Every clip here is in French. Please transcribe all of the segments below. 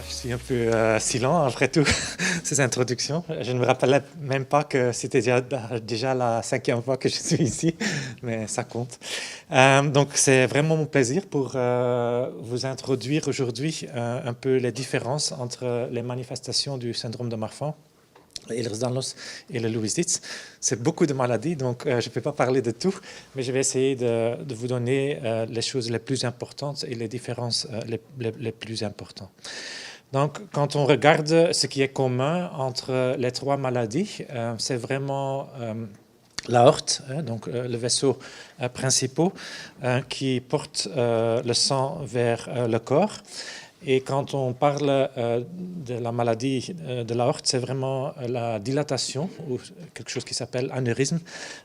Je suis un peu silent après tout ces introductions. Je ne me rappelais même pas que c'était déjà la 5e fois que je suis ici, mais ça compte. Donc c'est vraiment mon plaisir pour vous introduire aujourd'hui un peu les différences entre les manifestations du syndrome de Marfan, Ehlers-Danlos et le Loeys-Dietz. C'est beaucoup de maladies, donc je ne peux pas parler de tout, mais je vais essayer de vous donner les choses les plus importantes et les différences les plus importantes. Donc, quand on regarde ce qui est commun entre les trois maladies, c'est vraiment l'aorte, donc le vaisseau principal qui porte le sang vers le corps. Et quand on parle de la maladie de l'aorte, c'est vraiment la dilatation ou quelque chose qui s'appelle anévrisme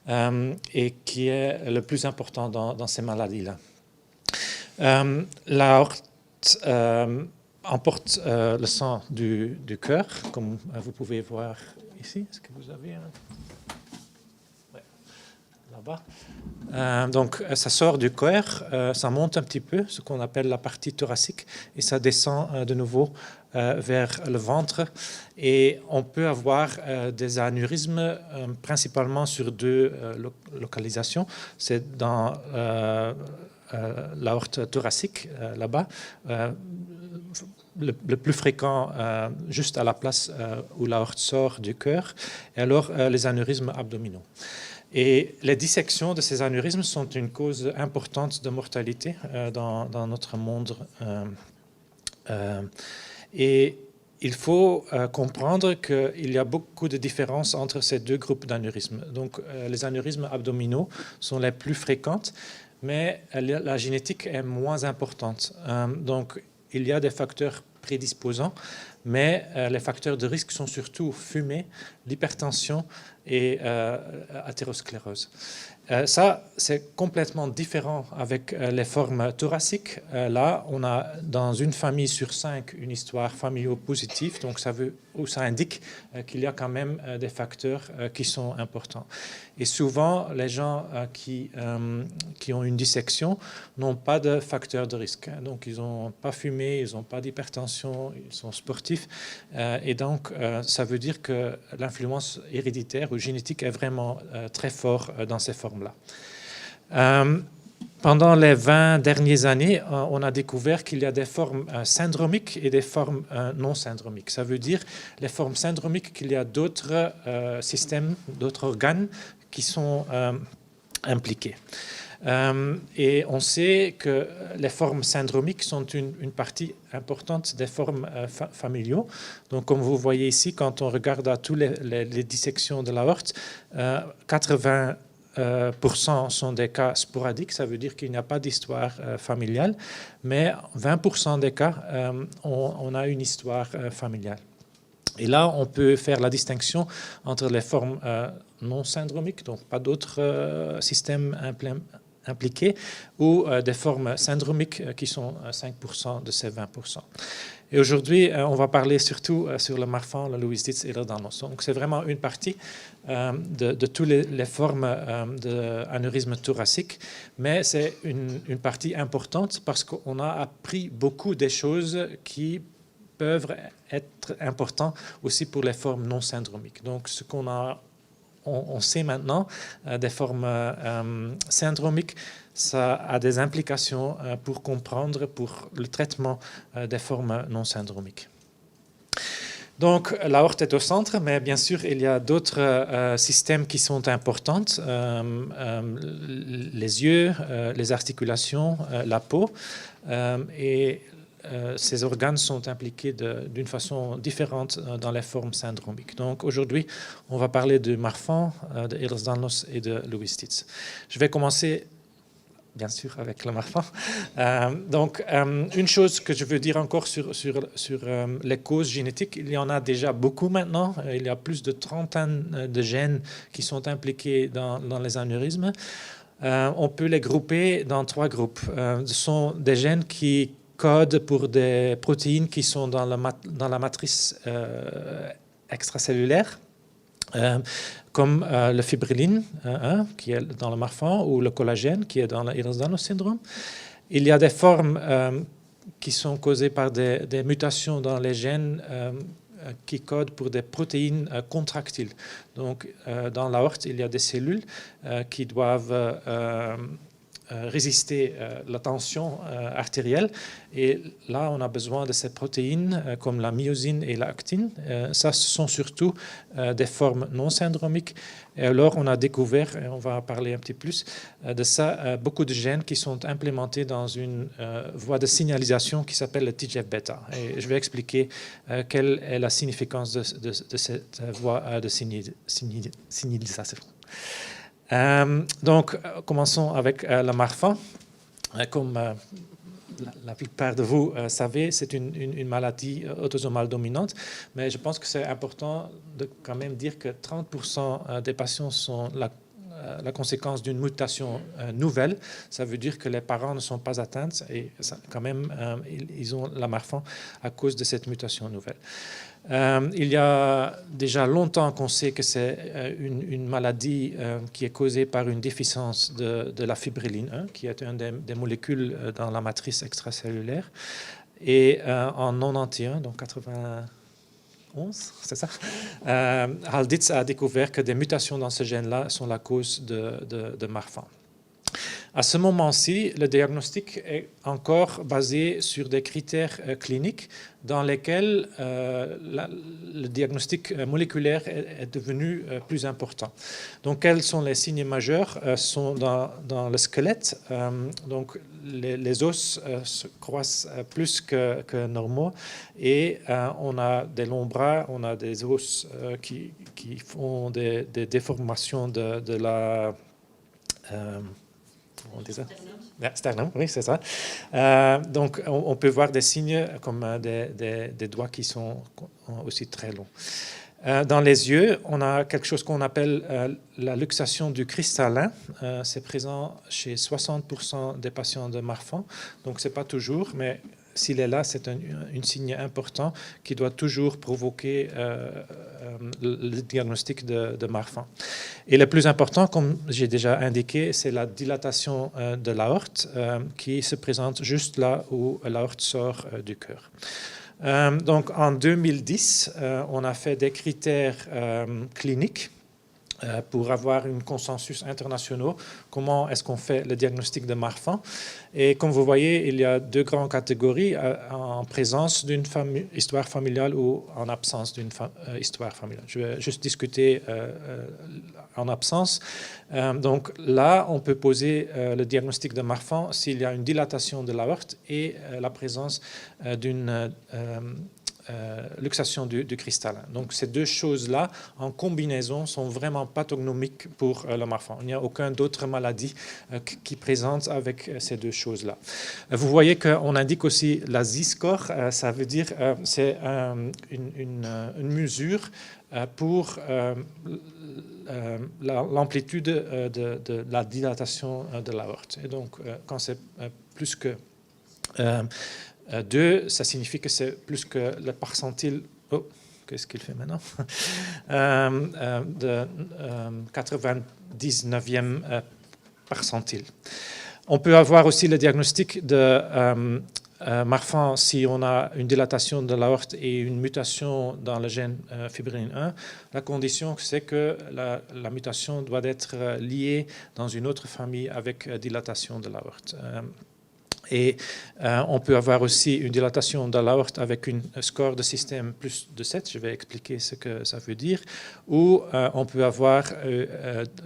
et qui est le plus important dans ces maladies-là. L'aorte emporte le sang du cœur, comme vous pouvez voir ici. Est-ce que vous avez un... Ouais, là-bas. Donc, ça sort du cœur, ça monte un petit peu, ce qu'on appelle la partie thoracique, et ça descend de nouveau vers le ventre. Et on peut avoir des anévrismes principalement sur deux localisations. C'est dans l'aorte thoracique, là-bas. Le plus fréquent juste à la place où l'aorte sort du cœur, et alors les anévrismes abdominaux. Et les dissections de ces anévrismes sont une cause importante de mortalité dans notre monde. Et il faut comprendre qu'il y a beaucoup de différences entre ces deux groupes d'anévrismes. Donc les anévrismes abdominaux sont les plus fréquentes, mais la génétique est moins importante. Donc il y a des facteurs prédisposants, mais les facteurs de risque sont surtout fumée, l'hypertension et athérosclérose. Ça, c'est complètement différent avec les formes thoraciques. Là, on a dans une famille sur 5 une histoire familio-positive, donc ça indique qu'il y a quand même des facteurs qui sont importants. Et souvent, les gens qui ont une dissection n'ont pas de facteurs de risque. Donc, ils n'ont pas fumé, ils n'ont pas d'hypertension, ils sont sportifs. Et donc, ça veut dire que l'influence héréditaire ou génétique est vraiment très forte dans ces formes-là. Pendant les 20 dernières années, on a découvert qu'il y a des formes syndromiques et des formes non syndromiques. Ça veut dire, les formes syndromiques, qu'il y a d'autres systèmes, d'autres organes qui sont impliqués. Et on sait que les formes syndromiques sont une partie importante des formes familiaux. Donc, comme vous voyez ici, quand on regarde à toutes les dissections de l'aorte, 80% sont des cas sporadiques, ça veut dire qu'il n'y a pas d'histoire familiale, mais 20% des cas, on a une histoire familiale. Et là, on peut faire la distinction entre les formes non syndromiques, donc pas d'autres systèmes impliqués, ou des formes syndromiques qui sont 5% de ces 20%. Et aujourd'hui, on va parler surtout sur le Marfan, le Loeys-Dietz et le Ehlers-Danlos. Donc, c'est vraiment une partie de toutes les formes d'anévrisme thoracique, mais c'est une partie importante parce qu'on a appris beaucoup des choses qui peuvent être importants aussi pour les formes non syndromiques. Donc, ce qu'on a on sait maintenant des formes syndromiques, ça a des implications pour comprendre, pour le traitement des formes non syndromiques. Donc, l'aorte est au centre, mais bien sûr, il y a d'autres systèmes qui sont importants, les yeux, les articulations, la peau, et ces organes sont impliqués d'une façon différente dans les formes syndromiques. Donc aujourd'hui, on va parler de Marfan, de Ehlers-Danlos et de Loeys-Dietz. Je vais commencer, bien sûr, avec le Marfan. Donc, une chose que je veux dire encore sur les causes génétiques, il y en a déjà beaucoup maintenant. Il y a plus de 30 de gènes qui sont impliqués dans les anévrismes. On peut les grouper dans 3 groupes. Ce sont des gènes qui codent pour des protéines qui sont dans la matrice extracellulaire. comme le fibrilline qui est dans le Marfan ou le collagène qui est dans l'Ehlers-Danlos syndrome. Il y a des formes qui sont causées par des mutations dans les gènes qui codent pour des protéines contractiles. Donc, dans l'aorte, il y a des cellules qui doivent résister la tension artérielle. Et là, on a besoin de ces protéines comme la myosine et la actine. Ça, ce sont surtout des formes non syndromiques. Et alors, on a découvert, et on va parler un petit plus de ça, beaucoup de gènes qui sont implémentés dans une voie de signalisation qui s'appelle le TGF-bêta. Et je vais expliquer quelle est la significance de cette voie de signalisation. Donc, commençons avec le Marfan. Comme la plupart de vous savez, c'est une maladie autosomale dominante, mais je pense que c'est important de quand même dire que 30% des patients sont la conséquence d'une mutation nouvelle. Ça veut dire que les parents ne sont pas atteints et quand même, ils ont la Marfan à cause de cette mutation nouvelle. Il y a déjà longtemps qu'on sait que c'est une maladie qui est causée par une déficience de la fibrilline 1, qui est une des molécules dans la matrice extracellulaire. Et en 91, donc 91, c'est ça, Halditz a découvert que des mutations dans ce gène-là sont la cause de Marfan. À ce moment-ci, le diagnostic est encore basé sur des critères cliniques dans lesquels le diagnostic moléculaire est devenu plus important. Donc, quels sont les signes majeurs sont dans le squelette. Donc, les os se croissent plus que normaux et on a des longs bras, on a des os qui font des déformations de la... sternum, oui, c'est ça. Donc, on peut voir des signes comme des doigts qui sont aussi très longs. Dans les yeux, on a quelque chose qu'on appelle la luxation du cristallin. C'est présent chez 60% des patients de Marfan. Donc, ce n'est pas toujours, mais s'il est là, c'est un signe important qui doit toujours provoquer le diagnostic de Marfan. Et le plus important, comme j'ai déjà indiqué, c'est la dilatation de l'aorte qui se présente juste là où l'aorte sort du cœur. Donc en 2010, on a fait des critères cliniques pour avoir un consensus international, comment est-ce qu'on fait le diagnostic de Marfan. Et comme vous voyez, il y a deux grandes catégories, en présence d'une histoire familiale ou en absence d'une histoire familiale. Je vais juste discuter en absence. Donc là, on peut poser le diagnostic de Marfan s'il y a une dilatation de l'aorte et la présence d'une luxation du cristallin. Donc ces deux choses-là, en combinaison, sont vraiment pathognomiques pour le Marfan. Il n'y a aucune autre maladie qui présente avec ces deux choses-là. Vous voyez qu'on indique aussi la Z-score, ça veut dire c'est une mesure pour l'amplitude de la dilatation de l'aorte. Et donc, quand c'est plus que 2, ça signifie que c'est plus que le percentile. Oh, qu'est-ce qu'il fait maintenant de 99e percentile. On peut avoir aussi le diagnostic de Marfan si on a une dilatation de l'aorte et une mutation dans le gène fibrilline 1. La condition, c'est que la mutation doit être liée dans une autre famille avec dilatation de l'aorte. Et on peut avoir aussi une dilatation de l'aorte avec un score de système plus de 7, je vais expliquer ce que ça veut dire, ou on peut avoir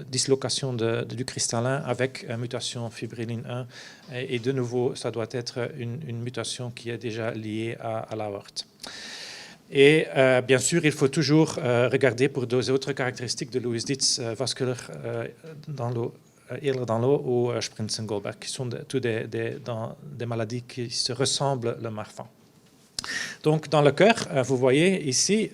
dislocation du cristallin avec mutation fibrilline 1, et de nouveau, ça doit être une mutation qui est déjà liée à l'aorte. Et bien sûr, il faut toujours regarder pour deux autres caractéristiques de Lewis-Dietz vasculaire dans l'eau, Ehlers-Danlos ou Sprintzen-Goldberg, qui sont tous des maladies qui se ressemblent le Marfan. Donc, dans le cœur, vous voyez ici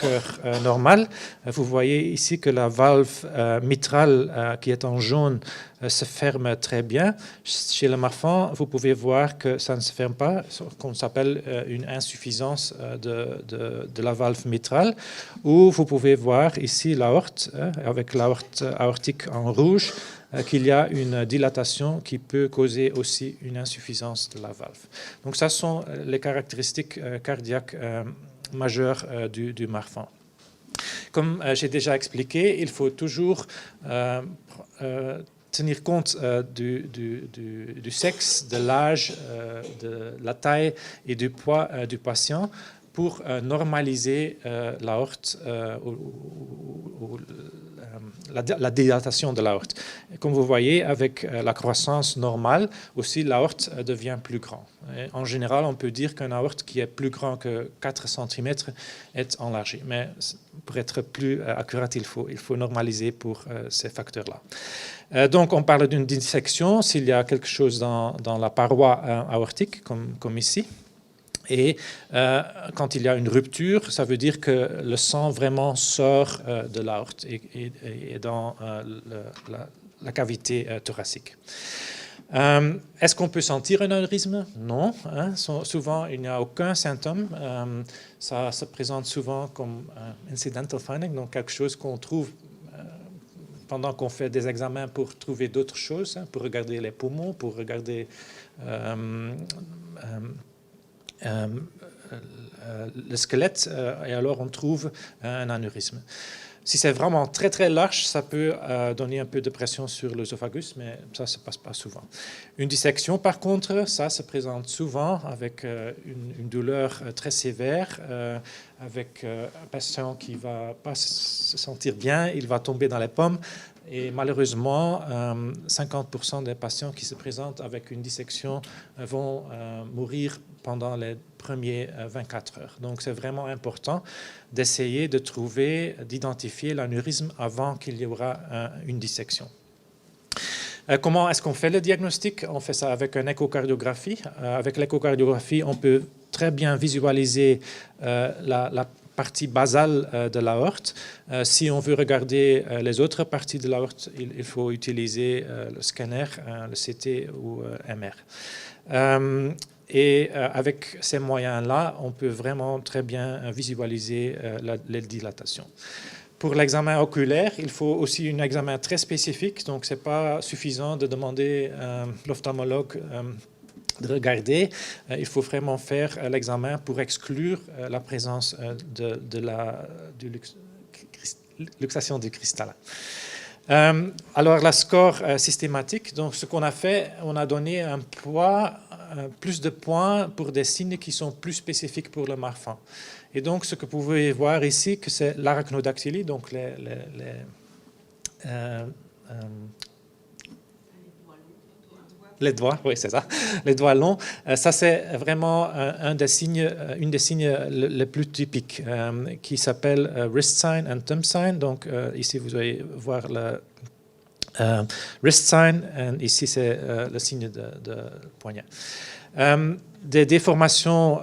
cœur normal. Vous voyez ici que la valve mitrale qui est en jaune se ferme très bien. Chez le Marfan, vous pouvez voir que ça ne se ferme pas, qu'on s'appelle une insuffisance de la valve mitrale, ou vous pouvez voir ici l'aorte, avec l'aorte aortique en rouge, qu'il y a une dilatation qui peut causer aussi une insuffisance de la valve. Donc ça sont les caractéristiques cardiaques majeures du Marfan. Comme j'ai déjà expliqué, il faut toujours tenir compte du sexe, de l'âge, de la taille et du poids du patient pour normaliser l'aorte ou la dilatation de l'aorte. Comme vous voyez, avec la croissance normale, aussi l'aorte devient plus grand. Et en général, on peut dire qu'un aorte qui est plus grand que 4 cm est enlargi. Mais pour être plus accurate, il faut normaliser pour ces facteurs-là. Donc, on parle d'une dissection s'il y a quelque chose dans la paroi aortique, comme ici. Et quand il y a une rupture, ça veut dire que le sang vraiment sort de l'aorte et dans la cavité thoracique. Est-ce qu'on peut sentir un anévrisme? Non. Souvent, il n'y a aucun symptôme. Ça se présente souvent comme incidental finding, donc quelque chose qu'on trouve pendant qu'on fait des examens pour trouver d'autres choses, pour regarder les poumons, pour regarder le squelette, et alors on trouve un anévrisme. Si c'est vraiment très très large, ça peut donner un peu de pression sur l'œsophagus, mais ça ne se passe pas souvent. Une dissection, par contre, ça se présente souvent avec une douleur très sévère, avec un patient qui ne va pas se sentir bien, il va tomber dans les pommes. Et malheureusement, 50% des patients qui se présentent avec une dissection vont mourir pendant les premiers 24 heures. Donc, c'est vraiment important d'essayer de trouver, d'identifier l'anévrisme avant qu'il y aura une dissection. Comment est-ce qu'on fait le diagnostic? On fait ça avec une échocardiographie. Avec l'échocardiographie, on peut très bien visualiser la partie basale de l'aorte. Si on veut regarder les autres parties de l'aorte, il faut utiliser le scanner, le CT ou MR. Et avec ces moyens-là, on peut vraiment très bien visualiser les dilatations. Pour l'examen oculaire, il faut aussi un examen très spécifique, donc ce n'est pas suffisant de demander à l'ophtalmologue de regarder. Il faut vraiment faire l'examen pour exclure la présence de luxation du cristallin. Alors, la score systématique, donc ce qu'on a fait, on a donné un poids, plus de points pour des signes qui sont plus spécifiques pour le Marfan. Et donc, ce que vous pouvez voir ici, que c'est l'arachnodactylie, donc les doigts, oui, c'est ça, les doigts longs. Ça, c'est vraiment une des signes les plus typiques qui s'appelle wrist sign and thumb sign. Donc, ici, vous allez voir le wrist sign, et ici, c'est le signe de poignet. Des déformations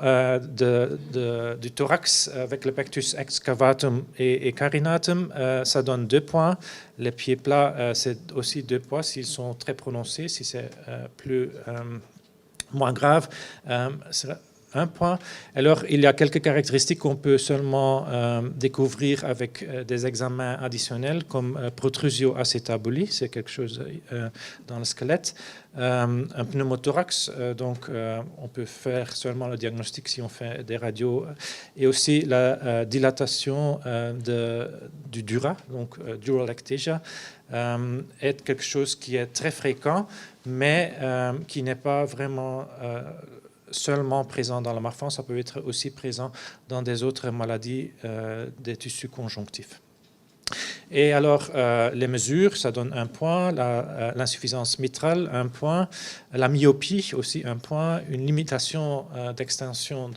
du thorax avec le pectus excavatum et carinatum, ça donne 2 points. Les pieds plats, c'est aussi 2 points s'ils sont très prononcés. Si c'est moins grave, c'est 1 point. Alors, il y a quelques caractéristiques qu'on peut seulement découvrir avec des examens additionnels, comme protrusio-acétabulie, c'est quelque chose dans le squelette, un pneumothorax, donc on peut faire seulement le diagnostic si on fait des radios, et aussi la dilatation du dura, donc dural ectasia, est quelque chose qui est très fréquent, mais qui n'est pas vraiment seulement présent dans le Marfan, ça peut être aussi présent dans des autres maladies des tissus conjonctifs. Et alors, les mesures, ça donne 1 point, l'insuffisance mitrale, 1 point, la myopie aussi 1 point, une limitation d'extension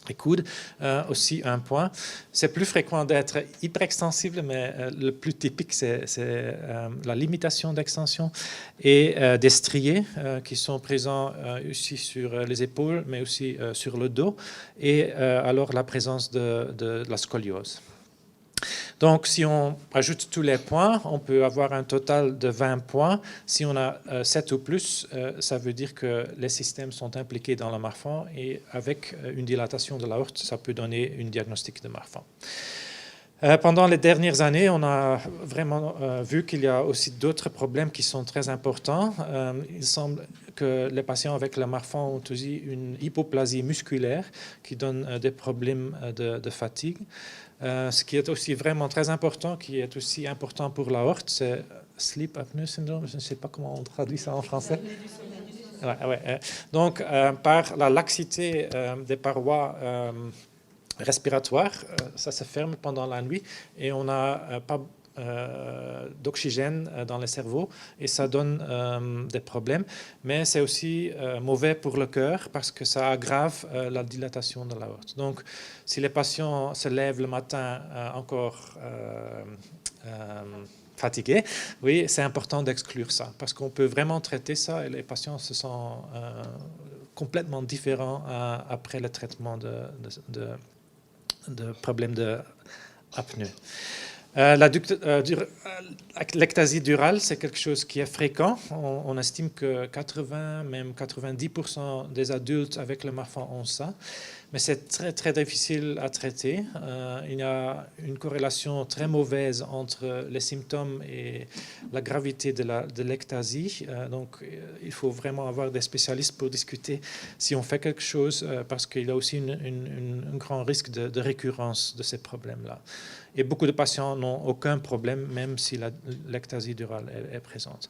et coude. Aussi un point. C'est plus fréquent d'être hyperextensible, mais le plus typique, c'est la limitation d'extension et des striés qui sont présents aussi sur les épaules, mais aussi sur le dos, et alors la présence de la scoliose. Donc, si on ajoute tous les points, on peut avoir un total de 20 points. Si on a 7 ou plus, ça veut dire que les systèmes sont impliqués dans le Marfan et avec une dilatation de l'aorte, ça peut donner une diagnostic de Marfan. Pendant les dernières années, on a vraiment vu qu'il y a aussi d'autres problèmes qui sont très importants. Il semble que les patients avec le Marfan ont aussi une hypoplasie musculaire qui donne des problèmes de fatigue. Ce qui est aussi vraiment très important, qui est aussi important pour l'aorte, c'est sleep apnea syndrome. Je ne sais pas comment on traduit ça en français. Ouais. Donc, par la laxité des parois respiratoires, ça se ferme pendant la nuit et on n'a pas d'oxygène dans le cerveau et ça donne des problèmes, mais c'est aussi mauvais pour le cœur parce que ça aggrave la dilatation de l'aorte. Donc, si les patients se lèvent le matin encore fatigués, oui, c'est important d'exclure ça parce qu'on peut vraiment traiter ça et les patients se sentent complètement différents après le traitement de problèmes d'apnée. L'ectasie durale, c'est quelque chose qui est fréquent. On estime que 80, même 90% des adultes avec le Marfan ont ça. Mais c'est très, très difficile à traiter. Il y a une corrélation très mauvaise entre les symptômes et la gravité de l'ectasie. Donc, il faut vraiment avoir des spécialistes pour discuter si on fait quelque chose, parce qu'il y a aussi un grand risque de récurrence de ces problèmes-là. Et beaucoup de patients n'ont aucun problème, même si l'ectasie durale est présente.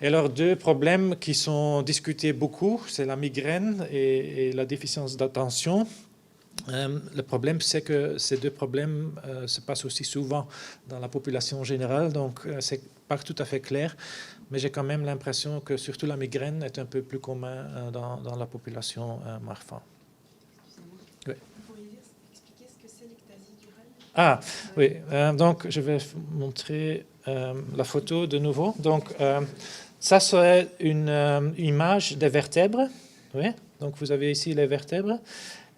Et alors, deux problèmes qui sont discutés beaucoup, c'est la migraine et la déficience d'attention. Le problème, c'est que ces deux problèmes se passent aussi souvent dans la population générale, donc c'est pas tout à fait clair, mais j'ai quand même l'impression que surtout la migraine est un peu plus commun dans la population Marfan. Oui. Vous pourriez expliquer ce que c'est l'ectasie durale ? Ah, oui. Donc, je vais montrer la photo de nouveau. Donc, ça serait une image des vertèbres. Oui. Donc, vous avez ici les vertèbres.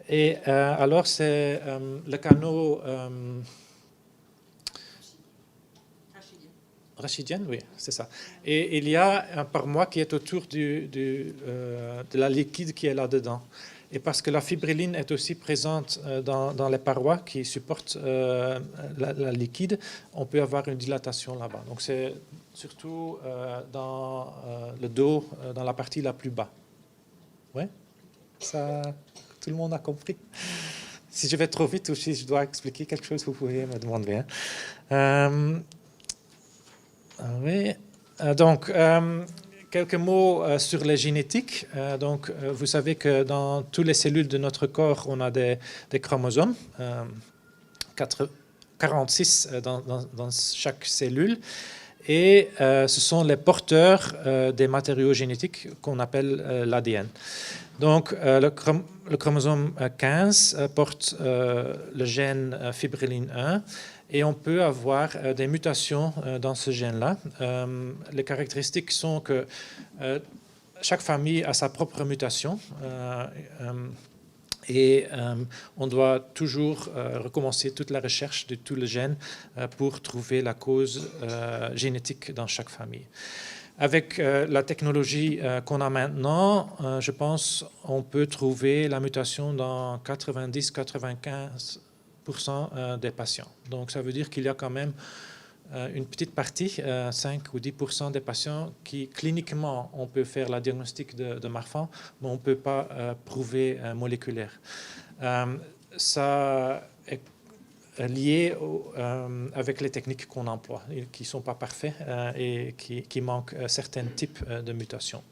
Et alors, c'est le canot rachidien, oui, c'est ça. Et il y a un paroi qui est autour de la liquide qui est là-dedans. Et parce que la fibrilline est aussi présente dans les parois qui supportent la liquide, on peut avoir une dilatation là-bas. Donc, c'est surtout dans le dos, dans la partie la plus bas. Oui, ça, tout le monde a compris. Si je vais trop vite ou si je dois expliquer quelque chose, vous pouvez me demander. Oui. Donc, quelques mots sur les génétiques. Donc, vous savez que dans toutes les cellules de notre corps, on a des chromosomes, 46 dans chaque cellule. Et ce sont les porteurs des matériaux génétiques qu'on appelle l'ADN. Donc, le chromosome 15 porte le gène fibrilline 1 et on peut avoir des mutations dans ce gène-là. Les caractéristiques sont que chaque famille a sa propre mutation et on doit toujours recommencer toute la recherche de tout le gène pour trouver la cause génétique dans chaque famille. Avec la technologie qu'on a maintenant, je pense qu'on peut trouver la mutation dans 90-95% des patients. Donc, ça veut dire qu'il y a quand même une petite partie, 5 ou 10% des patients qui, cliniquement, on peut faire la diagnostic de Marfan, mais on ne peut pas prouver moléculaire. Ça est lié avec les techniques qu'on emploie, qui ne sont pas parfaites et qui manquent certains types de mutations.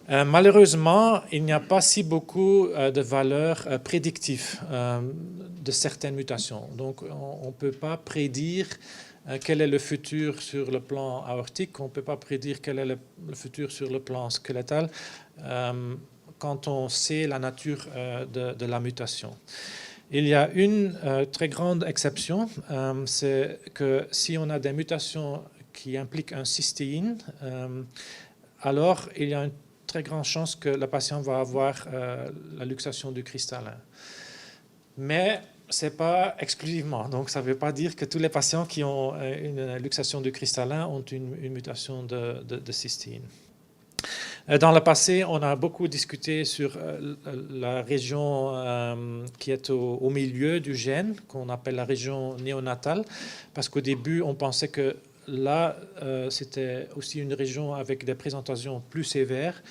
Malheureusement, il n'y a pas si beaucoup de valeurs prédictives de certaines mutations. Donc, on ne peut pas prédire quel est le futur sur le plan aortique, on ne peut pas prédire quel est le futur sur le plan squelettal. quand on sait la nature de la mutation. Il y a une très grande exception, c'est que si on a des mutations qui impliquent un cystéine, alors il y a une très grande chance que le patient va avoir la luxation du cristallin. Mais ce n'est pas exclusivement, donc ça ne veut pas dire que tous les patients qui ont une luxation du cristallin ont une mutation de cystéine. Dans le passé, on a beaucoup discuté sur la région qui est au milieu du gène, qu'on appelle la région néonatale, parce qu'au début, on pensait que là, c'était aussi une région avec des présentations plus sévères.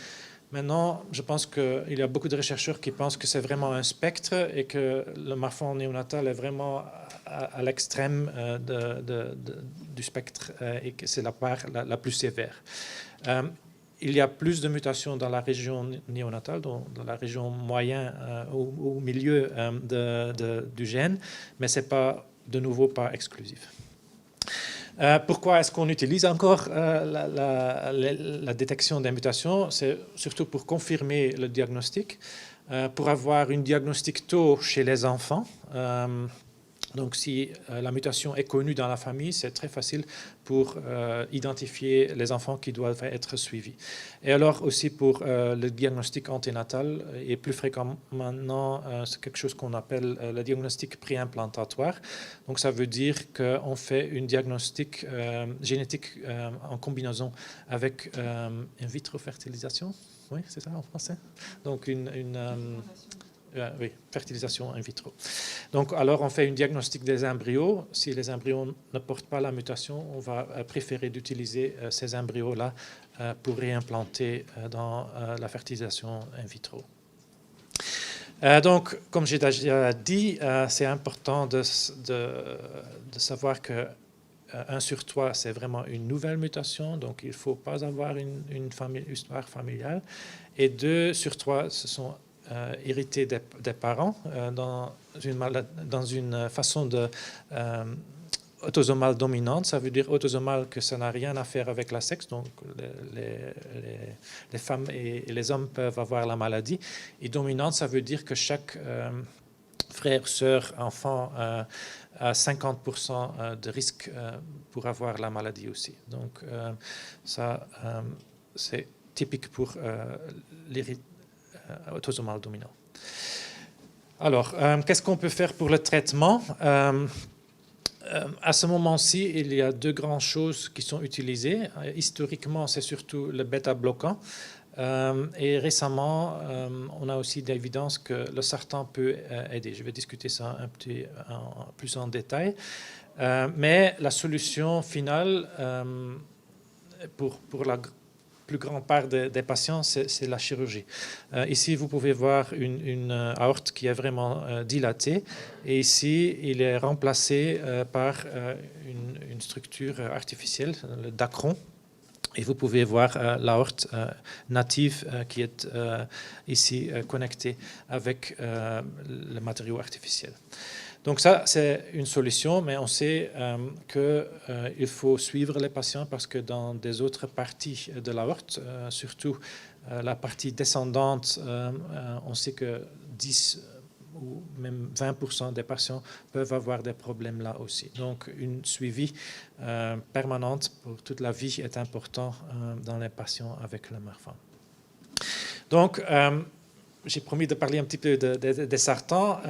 Maintenant, je pense qu'il y a beaucoup de chercheurs qui pensent que c'est vraiment un spectre et que le marfan néonatal est vraiment à l'extrême du spectre et que c'est la part la plus sévère. Il y a plus de mutations dans la région néonatale, dans la région moyenne au milieu du gène, mais ce n'est pas, de nouveau, pas exclusif. Pourquoi est-ce qu'on utilise encore la détection des mutations? C'est surtout pour confirmer le diagnostic, pour avoir un diagnostic tôt chez les enfants. Donc, si la mutation est connue dans la famille, c'est très facile pour identifier les enfants qui doivent être suivis. Et alors aussi pour le diagnostic anténatal, et plus fréquemment maintenant, c'est quelque chose qu'on appelle le diagnostic préimplantatoire. Donc, ça veut dire qu'on fait un diagnostic génétique en combinaison avec in vitro fertilisation. Oui, c'est ça en français. Donc, oui, fertilisation in vitro. Donc, alors, on fait un diagnostic des embryos. Si les embryos ne portent pas la mutation, on va préférer d'utiliser ces embryos-là pour réimplanter dans la fertilisation in vitro. Donc, comme j'ai déjà dit, c'est important de savoir que 1 sur 3, c'est vraiment une nouvelle mutation, donc il ne faut pas avoir une histoire familiale. Et 2 sur 3, ce sont hérité des parents dans une façon de autosomale dominante. Ça veut dire autosomale que ça n'a rien à faire avec la sexe, donc les femmes et les hommes peuvent avoir la maladie. Et dominante, ça veut dire que chaque frère, sœur, enfant a 50% de risque pour avoir la maladie aussi. Donc ça, c'est typique pour autosomal dominant. Alors, qu'est-ce qu'on peut faire pour le traitement? À ce moment-ci, il y a 2 grandes choses qui sont utilisées. Historiquement, c'est surtout le bêta-bloquant. Et récemment, on a aussi d'évidence que le sartan peut aider. Je vais discuter ça un petit plus en détail. Mais la solution finale pour la plus grande part des patients, c'est la chirurgie. Ici, vous pouvez voir une aorte qui est vraiment dilatée. Et ici, il est remplacé par une structure artificielle, le dacron. Et vous pouvez voir l'aorte native qui est ici connectée avec le matériau artificiel. Donc ça, c'est une solution, mais on sait qu'il faut suivre les patients parce que dans des autres parties de l'aorte, surtout la partie descendante, on sait que 10 ou même 20% des patients peuvent avoir des problèmes là aussi. Donc, une suivi permanente pour toute la vie est important dans les patients avec le marfan. Donc, j'ai promis de parler un petit peu des sartans.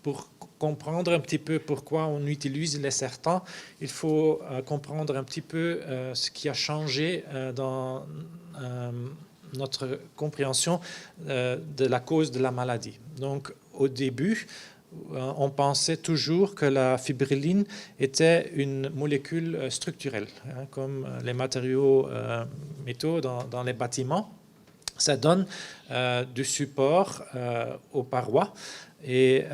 Pour comprendre un petit peu pourquoi on utilise les sartans, il faut comprendre un petit peu ce qui a changé dans notre compréhension de la cause de la maladie. Donc, au début, on pensait toujours que la fibrilline était une molécule structurelle, comme les matériaux métaux dans les bâtiments. Ça donne du support aux parois et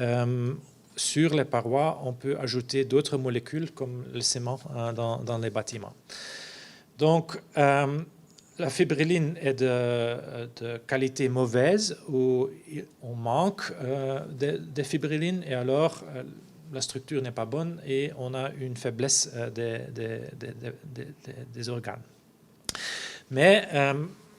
sur les parois, on peut ajouter d'autres molécules comme le ciment dans les bâtiments. Donc, la fibrilline est de qualité mauvaise où on manque de fibrilline et alors la structure n'est pas bonne et on a une faiblesse des organes. Mais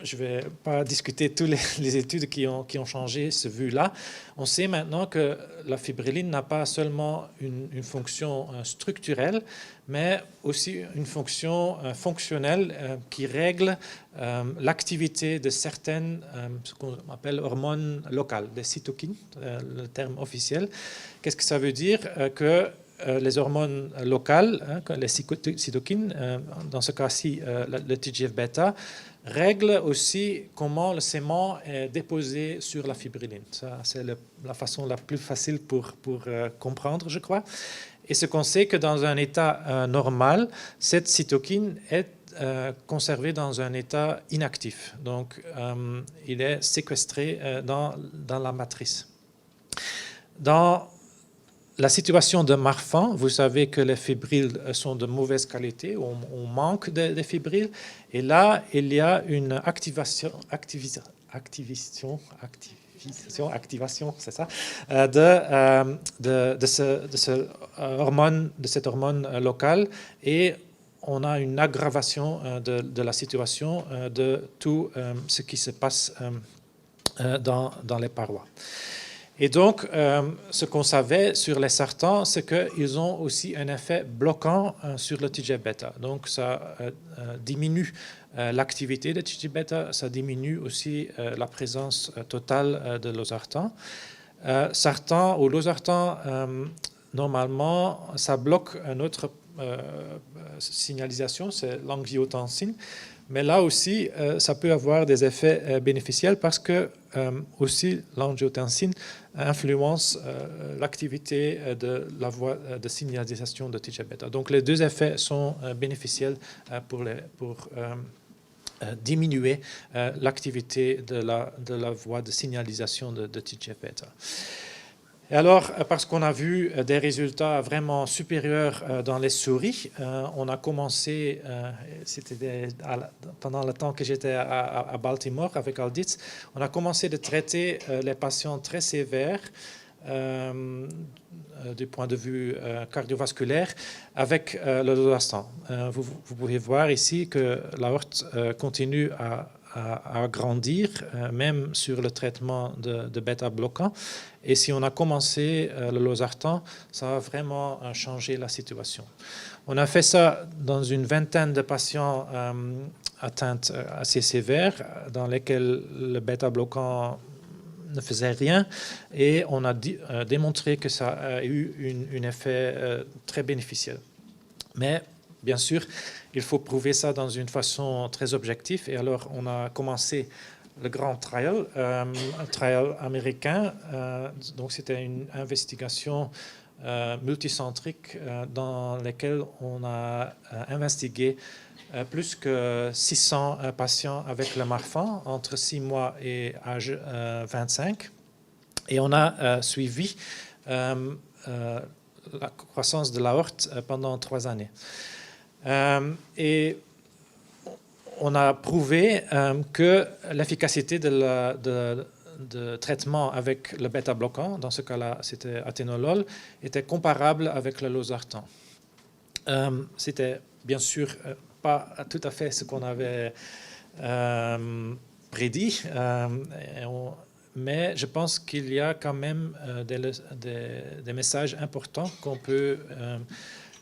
je ne vais pas discuter toutes les études qui ont changé ce vue-là. On sait maintenant que la fibrilline n'a pas seulement une fonction structurelle, mais aussi une fonction fonctionnelle qui règle l'activité de certaines, ce qu'on appelle hormones locales, des cytokines, le terme officiel. Qu'est-ce que ça veut dire? Que les hormones locales, les cytokines, dans ce cas-ci le TGF-bêta, règlent aussi comment le sément est déposé sur la fibrilline. Ça, c'est la façon la plus facile pour comprendre, je crois. Et ce qu'on sait que dans un état normal, cette cytokine est conservée dans un état inactif. Donc, il est séquestré dans la matrice. Dans la situation de Marfan, vous savez que les fibrilles sont de mauvaise qualité, on manque de fibrilles, et là, il y a une activation, c'est ça, de cette hormone locale, et on a une aggravation de la situation de tout ce qui se passe dans les parois. Et donc, ce qu'on savait sur les sartans, c'est qu'ils ont aussi un effet bloquant sur le TGF-bêta. Donc, ça diminue l'activité de TGF-bêta, ça diminue aussi la présence totale de losartan. Sartan ou losartan, normalement, ça bloque une autre signalisation, c'est l'angiotensine. Mais là aussi, ça peut avoir des effets bénéficiels parce que aussi l'angiotensine influence l'activité de la voie de signalisation de TGF-bêta. Donc les deux effets sont bénéficiels pour diminuer l'activité de la voie de signalisation de TGF-bêta. Et alors, parce qu'on a vu des résultats vraiment supérieurs dans les souris, on a commencé, c'était pendant le temps que j'étais à Baltimore avec Alditz, on a commencé de traiter les patients très sévères du point de vue cardiovasculaire avec le losartan. Vous pouvez voir ici que l'aorte continue à grandir, même sur le traitement de bêta-bloquant. Et si on a commencé le losartan, ça a vraiment changé la situation. On a fait ça dans une vingtaine de patients atteints assez sévères, dans lesquels le bêta-bloquant ne faisait rien, et on a démontré que ça a eu un effet très bénéficiel. Mais bien sûr, il faut prouver ça dans une façon très objective, et alors on a commencé le grand trial, un trial américain. Donc c'était une investigation multicentrique dans laquelle on a investigué plus que 600 patients avec le Marfan entre 6 mois et âge 25. Et on a suivi la croissance de l'aorte pendant 3 années. Et on a prouvé que l'efficacité de traitement avec le bêta-bloquant, dans ce cas-là c'était athénolol, était comparable avec le losartan. C'était bien sûr pas tout à fait ce qu'on avait prédit, mais je pense qu'il y a quand même des messages importants qu'on peut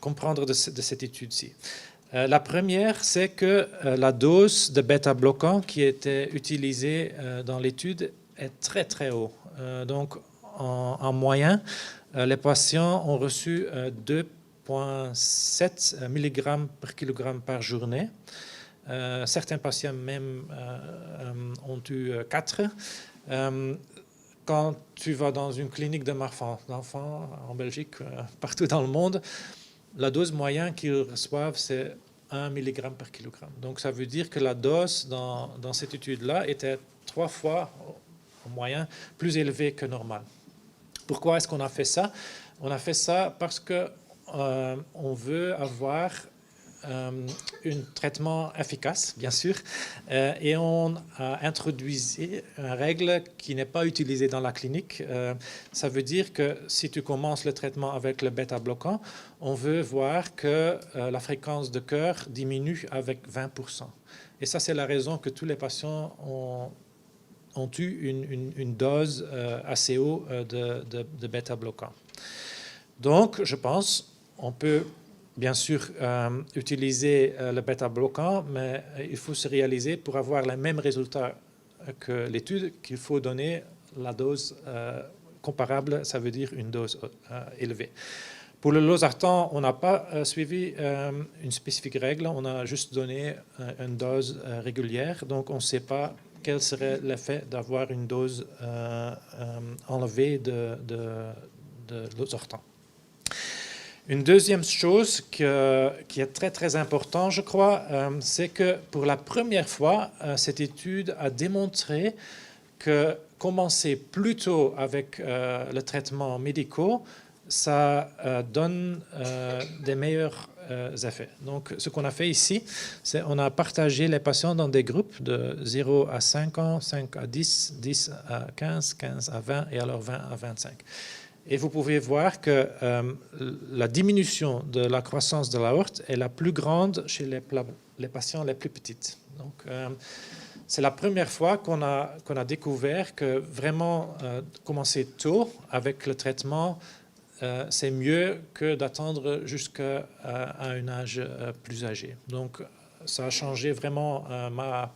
comprendre de cette étude-ci. La première, c'est que la dose de bêta-bloquant qui était utilisée dans l'étude est très très haut. Donc en moyenne, les patients ont reçu 2,7 mg par kilogramme par journée. Certains patients même ont eu 4. Quand tu vas dans une clinique de Marfan d'enfants en Belgique, partout dans le monde, la dose moyenne qu'ils reçoivent, c'est 1 mg par kilogramme. Donc ça veut dire que la dose dans cette étude-là était 3 fois en moyenne plus élevée que normal. Pourquoi est-ce qu'on a fait ça? On a fait ça parce que on veut avoir un traitement efficace, bien sûr, et on a introduit une règle qui n'est pas utilisée dans la clinique. Ça veut dire que si tu commences le traitement avec le bêta-bloquant, on veut voir que la fréquence de cœur diminue avec 20%. Et ça, c'est la raison que tous les patients ont eu une dose assez haute de bêta-bloquant. Donc, je pense, on peut bien sûr utiliser le bêta-bloquant, mais il faut se réaliser pour avoir les mêmes résultats que l'étude qu'il faut donner la dose comparable, ça veut dire une dose élevée. Pour le losartan, on n'a pas suivi une spécifique règle, on a juste donné une dose régulière, donc on ne sait pas quel serait l'effet d'avoir une dose enlevée de losartan. Une deuxième chose qui est très très importante, je crois, c'est que pour la première fois, cette étude a démontré que commencer plus tôt avec le traitement médical, ça donne des meilleurs effets. Donc, ce qu'on a fait ici, c'est qu'on a partagé les patients dans des groupes de 0 à 5 ans, 5 à 10, 10 à 15, 15 à 20 et alors 20 à 25. Et vous pouvez voir que la diminution de la croissance de l'aorte est la plus grande chez les patients les plus petits. Donc, c'est la première fois qu'on a découvert que vraiment commencer tôt avec le traitement, c'est mieux que d'attendre jusqu'à un âge plus âgé. Donc, ça a changé vraiment ma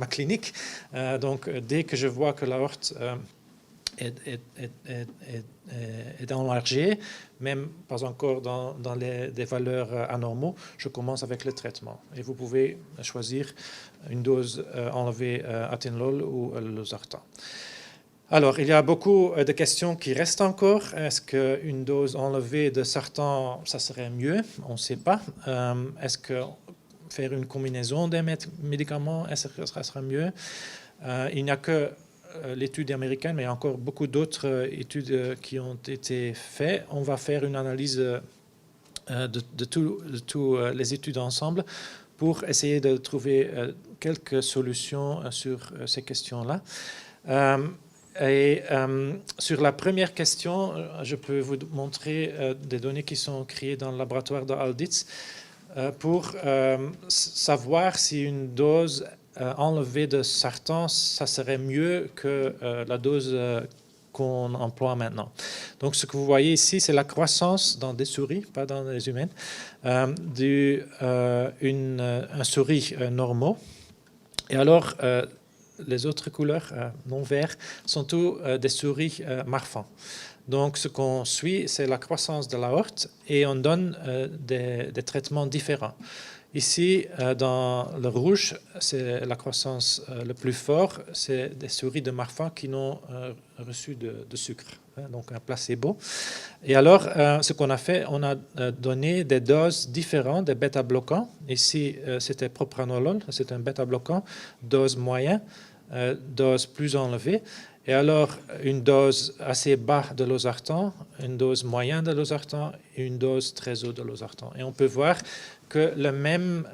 clinique. Donc, dès que je vois que l'aorte est enlargée, même pas encore dans des valeurs anormaux, je commence avec le traitement. Et vous pouvez choisir une dose enlevée aténolol ou losartan. Alors, il y a beaucoup de questions qui restent encore. Est-ce qu'une dose enlevée de sartan, ça serait mieux? On ne sait pas. Est-ce que faire une combinaison des médicaments, est-ce que ça sera mieux? Il n'y a que l'étude américaine, mais il y a encore beaucoup d'autres études qui ont été faites. On va faire une analyse de toutes les études ensemble pour essayer de trouver quelques solutions sur ces questions-là. Sur la première question, je peux vous montrer des données qui sont créées dans le laboratoire de Alditz pour savoir si une dose enlevée de sartan, ça serait mieux que la dose qu'on emploie maintenant. Donc, ce que vous voyez ici, c'est la croissance dans des souris, pas dans les humaines, un souris normaux. Et alors, les autres couleurs non verts sont tous des souris marfans. Donc, ce qu'on suit, c'est la croissance de l'aorte et on donne des traitements différents. Ici, dans le rouge, c'est la croissance le plus fort, c'est des souris de marfan qui n'ont reçu de sucre, donc un placebo. Et alors, ce qu'on a fait, on a donné des doses différentes, des bêta-bloquants. Ici, c'était propranolol, c'est un bêta-bloquant, dose moyenne, dose plus enlevée. Et alors, une dose assez basse de losartan, une dose moyenne de losartan et une dose très haute de losartan. Et on peut voir que le même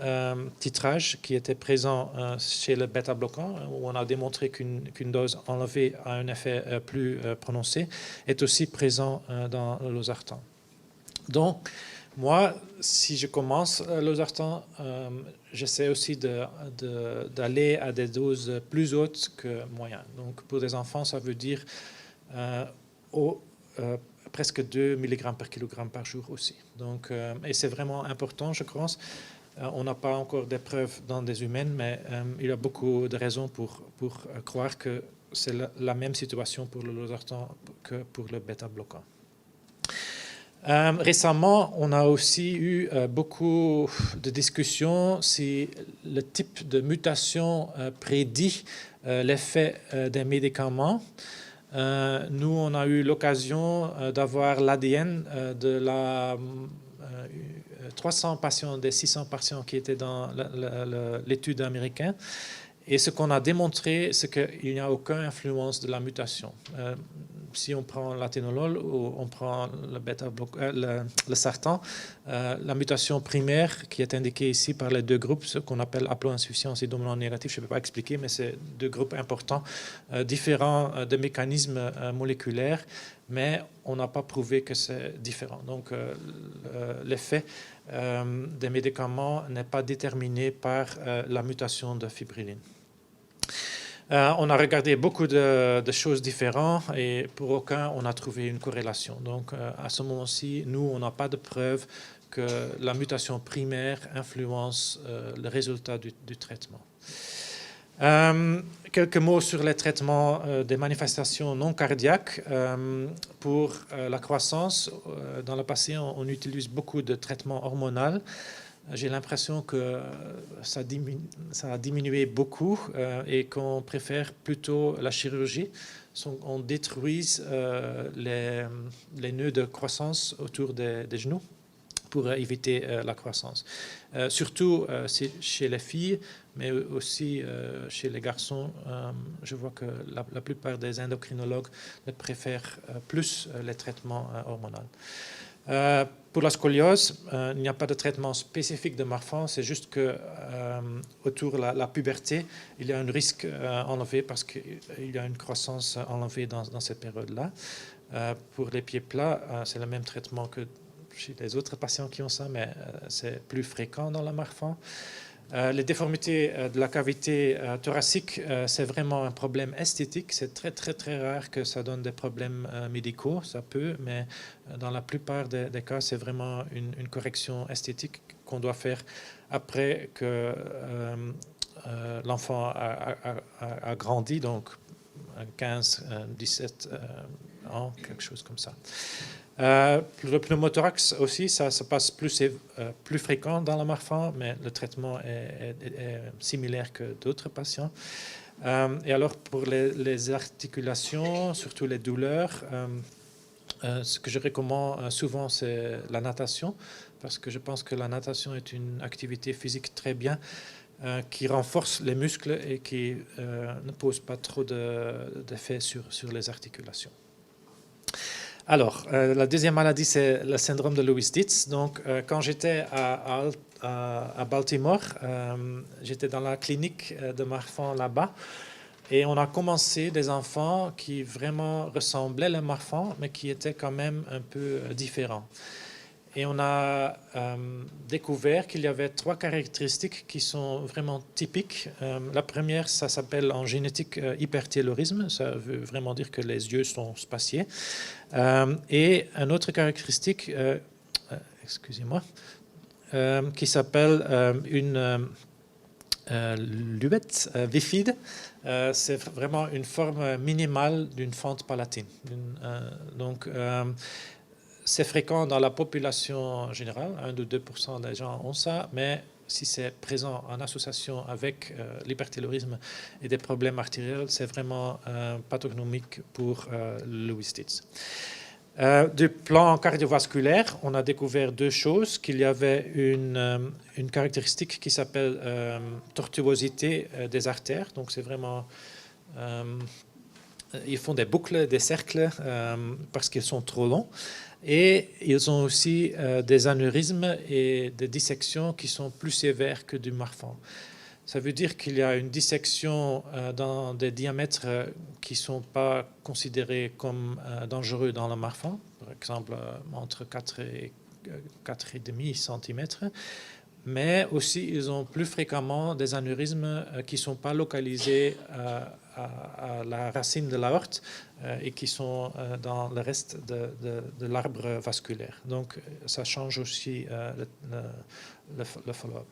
titrage qui était présent chez le bêta-bloquant, où on a démontré qu'une dose enlevée a un effet plus prononcé, est aussi présent dans le losartan. Donc, moi, si je commence losartan, j'essaie aussi d'aller à des doses plus hautes que moyennes. Donc, pour des enfants, ça veut dire presque 2 mg par kilogramme par jour aussi. Donc, et c'est vraiment important, je pense. On n'a pas encore des preuves dans des humaines, mais il y a beaucoup de raisons pour croire que c'est la même situation pour le losartan que pour le bêta-bloquant. Récemment, on a aussi eu beaucoup de discussions si le type de mutation prédit l'effet des médicaments. Nous, on a eu l'occasion d'avoir l'ADN de 300 patients, des 600 patients qui étaient dans l'étude américaine. Et ce qu'on a démontré, c'est qu'il n'y a aucune influence de la mutation. si on prend l'aténolol ou on prend le sartan, la mutation primaire qui est indiquée ici par les deux groupes, ce qu'on appelle haploinsuffisance et dominant négatif, je ne peux pas expliquer, mais c'est deux groupes importants, différents de mécanismes moléculaires, mais on n'a pas prouvé que c'est différent. Donc l'effet des médicaments n'est pas déterminé par la mutation de fibrilline. On a regardé beaucoup de choses différentes et pour aucun, on a trouvé une corrélation. Donc, à ce moment-ci, nous, on n'a pas de preuve que la mutation primaire influence le résultat du traitement. Quelques mots sur les traitements des manifestations non cardiaques. Pour la croissance, dans le passé, on utilise beaucoup de traitements hormonaux. J'ai l'impression que ça a diminué beaucoup et qu'on préfère plutôt la chirurgie. On détruit les nœuds de croissance autour des genoux pour éviter la croissance. Surtout chez les filles, mais aussi chez les garçons. Je vois que la plupart des endocrinologues préfèrent plus les traitements hormonaux. Pour la scoliose, il n'y a pas de traitement spécifique de Marfan, c'est juste que autour de la puberté, il y a un risque enlevé parce qu'il y a une croissance enlevée dans cette période-là. Pour les pieds plats, c'est le même traitement que chez les autres patients qui ont ça, mais c'est plus fréquent dans la Marfan. Les déformités de la cavité thoracique, c'est vraiment un problème esthétique. C'est très, très, très rare que ça donne des problèmes médicaux. Ça peut, mais dans la plupart des cas, c'est vraiment une correction esthétique qu'on doit faire après que l'enfant a grandi, donc 15, 17 ans, quelque chose comme ça. Le pneumothorax aussi, ça se passe plus fréquent dans la Marfan, mais le traitement est similaire que d'autres patients. Et alors pour les articulations, surtout les douleurs, ce que je recommande souvent, c'est la natation, parce que je pense que la natation est une activité physique très bien, qui renforce les muscles et qui ne pose pas trop d'effet sur les articulations. Alors, la deuxième maladie, c'est le syndrome de Lewis-Dietz. Donc, quand j'étais à Baltimore, j'étais dans la clinique de Marfan là-bas, et on a commencé des enfants qui vraiment ressemblaient à Marfan, mais qui étaient quand même un peu différents. Et on a découvert qu'il y avait 3 caractéristiques qui sont vraiment typiques. La première, ça s'appelle en génétique hypertaylorisme. Ça veut vraiment dire que les yeux sont spaciés. Et une autre caractéristique, excusez-moi, qui s'appelle une lubette bifide. C'est vraiment une forme minimale d'une fente palatine. Donc, c'est fréquent dans la population générale, 1 ou 2% des gens ont ça, mais si c'est présent en association avec l'hypertaylorisme et des problèmes artériels, c'est vraiment pathognomique pour Lewis-Dietz. Du plan cardiovasculaire, on a découvert 2 choses, qu'il y avait une caractéristique qui s'appelle tortuosité des artères, donc c'est vraiment... ils font des boucles, des cercles parce qu'ils sont trop longs. Et ils ont aussi des anévrismes et des dissections qui sont plus sévères que du Marfan. Ça veut dire qu'il y a une dissection dans des diamètres qui ne sont pas considérés comme dangereux dans le Marfan, par exemple entre 4 et 4,5 cm. Mais aussi, ils ont plus fréquemment des anévrismes qui ne sont pas localisés à la racine de l'aorte et qui sont dans le reste de l'arbre vasculaire. Donc, ça change aussi le follow-up.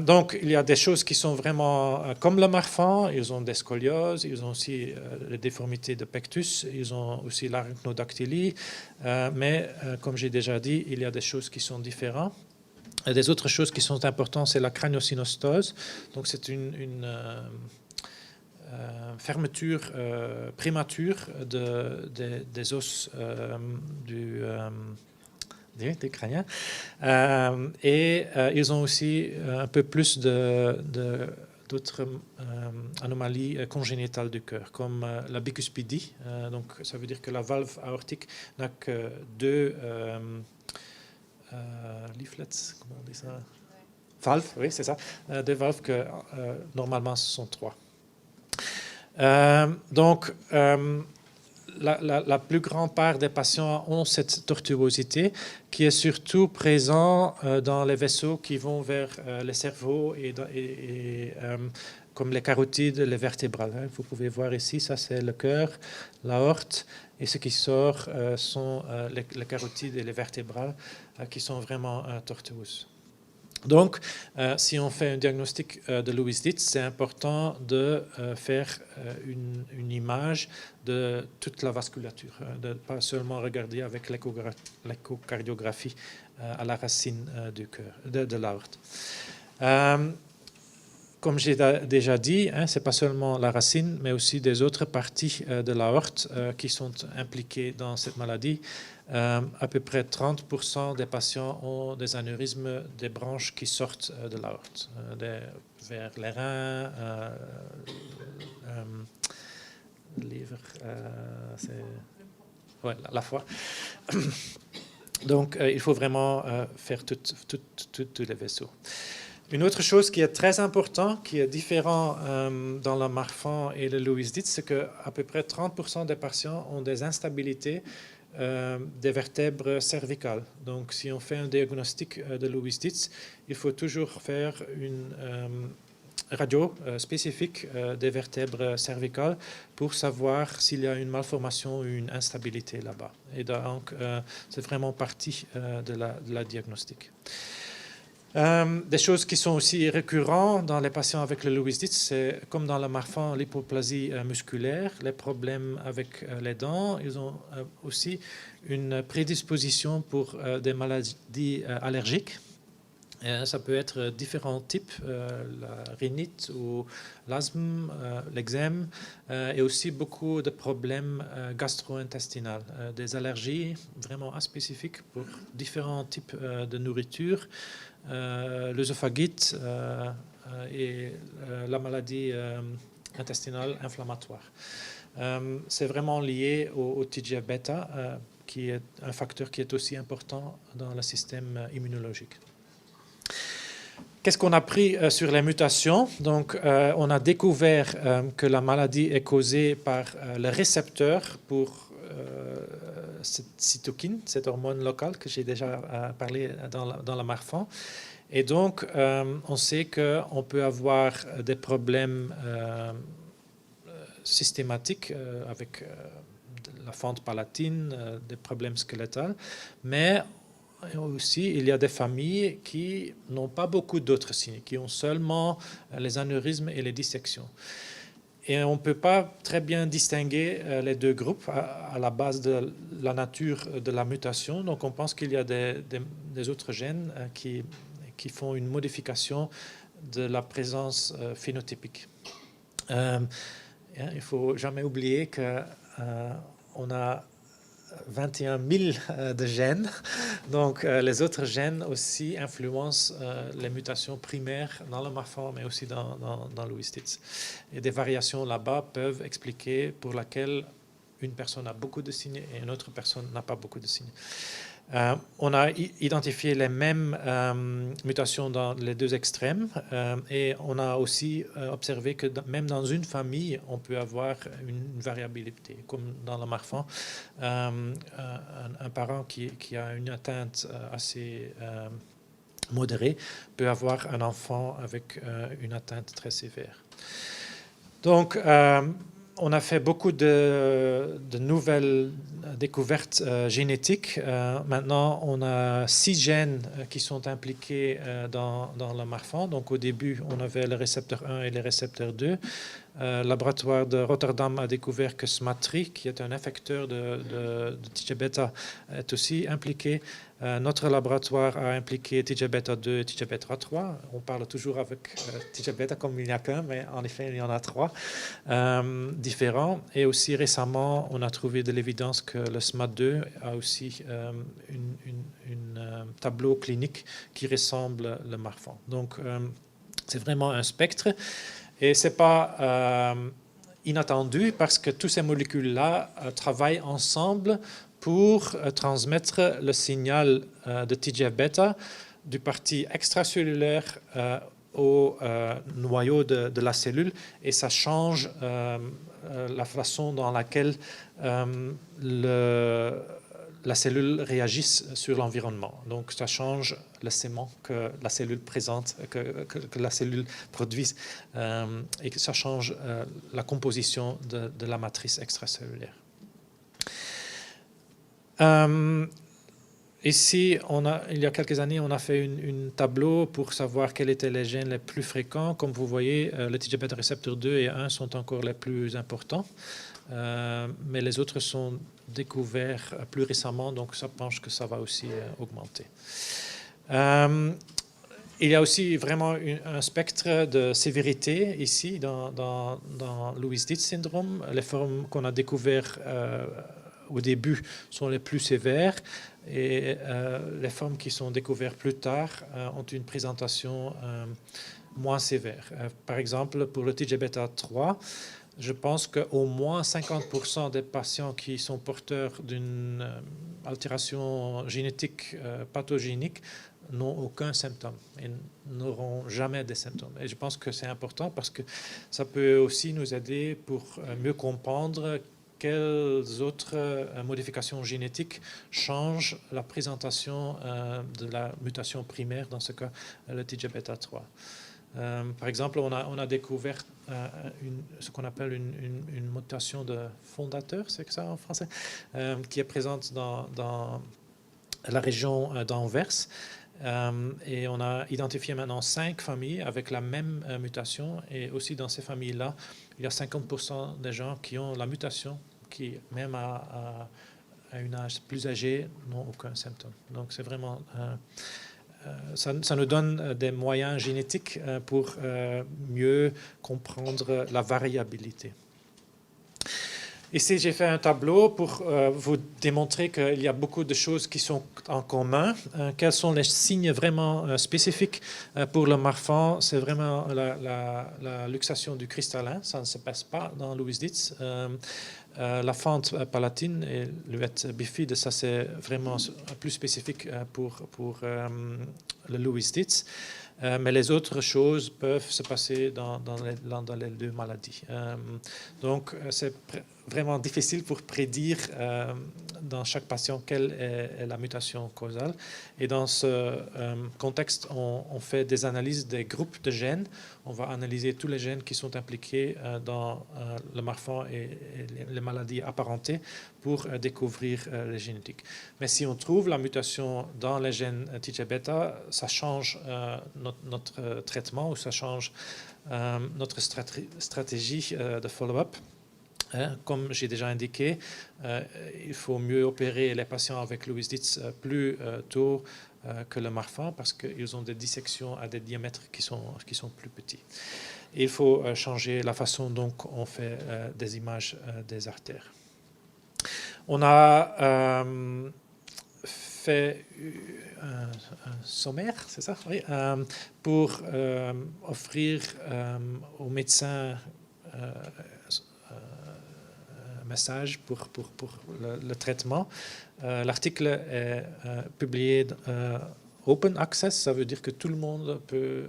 Donc, il y a des choses qui sont vraiment comme le Marfan. Ils ont des scolioses, ils ont aussi les déformités de pectus, ils ont aussi l'arachnodactylie. Mais, comme j'ai déjà dit, il y a des choses qui sont différentes. Des autres choses qui sont importantes, c'est la craniosynostose. Donc, c'est une fermeture prémature des os des crâniens. Et ils ont aussi un peu plus de d'autres anomalies congénitales du cœur, comme la bicuspidie. Donc, ça veut dire que la valve aortique n'a que deux leaflets, comment on dit ça? Valves, oui, c'est ça. Des valves que normalement ce sont trois. Donc, la plus grande part des patients ont cette tortuosité qui est surtout présente dans les vaisseaux qui vont vers le cerveau comme les carotides, les vertébrales. Vous pouvez voir ici, ça c'est le cœur, l'aorte, et ce qui sort sont les carotides et les vertébrales qui sont vraiment tortueuses. Donc, si on fait un diagnostic de Lewis-Dietz, c'est important de faire une image de toute la vasculature, de ne pas seulement regarder avec l'échocardiographie à la racine du cœur, de l'aorte. Comme j'ai déjà dit, ce n'est pas seulement la racine, mais aussi des autres parties de l'aorte qui sont impliquées dans cette maladie. À peu près 30% des patients ont des anévrismes des branches qui sortent de l'aorte, vers les reins, le livre, la foie. Donc, il faut vraiment faire tous les vaisseaux. Une autre chose qui est très importante, qui est différente dans le Marfan et le Lewis-Dietz, c'est qu'à peu près 30% des patients ont des instabilités des vertèbres cervicales. Donc, si on fait un diagnostic de Lewis-Dietz, il faut toujours faire une radio spécifique des vertèbres cervicales pour savoir s'il y a une malformation ou une instabilité là-bas. Et donc, c'est vraiment partie de la diagnostic. Des choses qui sont aussi récurrentes dans les patients avec le Lewis-Dietz, c'est comme dans le Marfan, l'hypoplasie musculaire, les problèmes avec les dents. Ils ont aussi une prédisposition pour des maladies allergiques. Ça peut être différents types, la rhinite ou l'asthme, l'eczème, et aussi beaucoup de problèmes gastro-intestinaux, des allergies vraiment spécifiques pour différents types de nourriture, l'œsophagite et la maladie intestinale inflammatoire. C'est vraiment lié au TGF-bêta, qui est un facteur qui est aussi important dans le système immunologique. Qu'est-ce qu'on a appris sur les mutations? Donc, on a découvert que la maladie est causée par le récepteur pour cette cytokine, cette hormone locale que j'ai déjà parlé dans la Marfan. Et donc, on sait qu'on peut avoir des problèmes systématiques avec la fente palatine, des problèmes squelettales, mais aussi, il y a des familles qui n'ont pas beaucoup d'autres signes, qui ont seulement les anévrismes et les dissections. Et on ne peut pas très bien distinguer les deux groupes à la base de la nature de la mutation. Donc, on pense qu'il y a des autres gènes qui font une modification de la présence phénotypique. Il ne faut jamais oublier qu'on a 21 000 de gènes. Donc, les autres gènes aussi influencent les mutations primaires dans le Marfan, mais aussi dans Lewis-Dietz. Et des variations là-bas peuvent expliquer pour laquelle une personne a beaucoup de signes et une autre personne n'a pas beaucoup de signes. On a identifié les mêmes mutations dans les deux extrêmes et on a aussi observé que même dans une famille, on peut avoir une variabilité, comme dans le Marfan. Un parent qui a une atteinte assez modérée peut avoir un enfant avec une atteinte très sévère. Donc, on a fait beaucoup de nouvelles découvertes génétiques. Maintenant, on a 6 gènes qui sont impliqués dans le Marfan. Donc, au début, on avait le récepteur 1 et le récepteur 2. Le laboratoire de Rotterdam a découvert que SMAD3, qui est un effecteur de TGF-bêta, est aussi impliqué. Notre laboratoire a impliqué TGF-bêta2 et TGF-bêta3. On parle toujours avec TGF-bêta comme il n'y a qu'un, mais en effet, il y en a 3 différents. Et aussi récemment, on a trouvé de l'évidence que le SMAD2 a aussi un tableau clinique qui ressemble au Marfan. Donc, C'est vraiment un spectre. Et ce n'est pas inattendu parce que toutes ces molécules-là travaillent ensemble pour transmettre le signal de TGF-bêta du parti extracellulaire au noyau de la cellule, et ça change la façon dans laquelle la cellule réagisse sur l'environnement. Donc ça change le sément que la cellule présente, que la cellule produise, et que ça change la composition de la matrice extracellulaire. Ici, il y a quelques années, on a fait un tableau pour savoir quels étaient les gènes les plus fréquents. Comme vous voyez, le TGF-bêta récepteur 2 et 1 sont encore les plus importants, mais les autres sont découverts plus récemment, donc ça penche que ça va aussi augmenter. Il y a aussi vraiment un spectre de sévérité ici dans Lewis-Dietz syndrome. Les formes qu'on a découvertes au début sont les plus sévères, et les formes qui sont découvertes plus tard ont une présentation moins sévère. Par exemple, pour le TGF-bêta 3, je pense qu'au moins 50% des patients qui sont porteurs d'une altération génétique pathogénique n'ont aucun symptôme et n'auront jamais des symptômes. Et je pense que c'est important parce que ça peut aussi nous aider pour mieux comprendre quelles autres modifications génétiques changent la présentation de la mutation primaire, dans ce cas le TGF-bêta 3. Par exemple, on a découvert ce qu'on appelle une mutation de fondateur, c'est ça en français, qui est présente dans la région d'Anvers. Et on a identifié maintenant 5 familles avec la même mutation, et aussi dans ces familles-là, il y a 50% des gens qui ont la mutation, qui même à un âge plus âgé n'ont aucun symptôme. Donc c'est vraiment... ça nous donne des moyens génétiques pour mieux comprendre la variabilité. Ici, j'ai fait un tableau pour vous démontrer qu'il y a beaucoup de choses qui sont en commun. Quels sont les signes vraiment spécifiques pour le Marfan? C'est vraiment la luxation du cristallin, ça ne se passe pas dans Lewis-Dietz. La fente palatine et l'uvette bifide, ça c'est vraiment plus spécifique pour le Lewis-Dietz. Mais les autres choses peuvent se passer dans les deux maladies. Donc c'est vraiment difficile pour prédire dans chaque patient quelle est la mutation causale. Et dans ce contexte, on fait des analyses des groupes de gènes. On va analyser tous les gènes qui sont impliqués dans le Marfan et les maladies apparentées pour découvrir les génétiques. Mais si on trouve la mutation dans les gènes TGF-bêta, ça change notre traitement, ou ça change notre stratégie de follow-up. Comme j'ai déjà indiqué, il faut mieux opérer les patients avec Lewis-Dietz plus tôt que le Marfan, parce qu'ils ont des dissections à des diamètres qui sont plus petits. Et il faut changer la façon dont on fait des images des artères. On a fait un sommaire, c'est ça, oui, pour offrir aux médecins message pour le traitement. L'article est publié open access, ça veut dire que tout le monde peut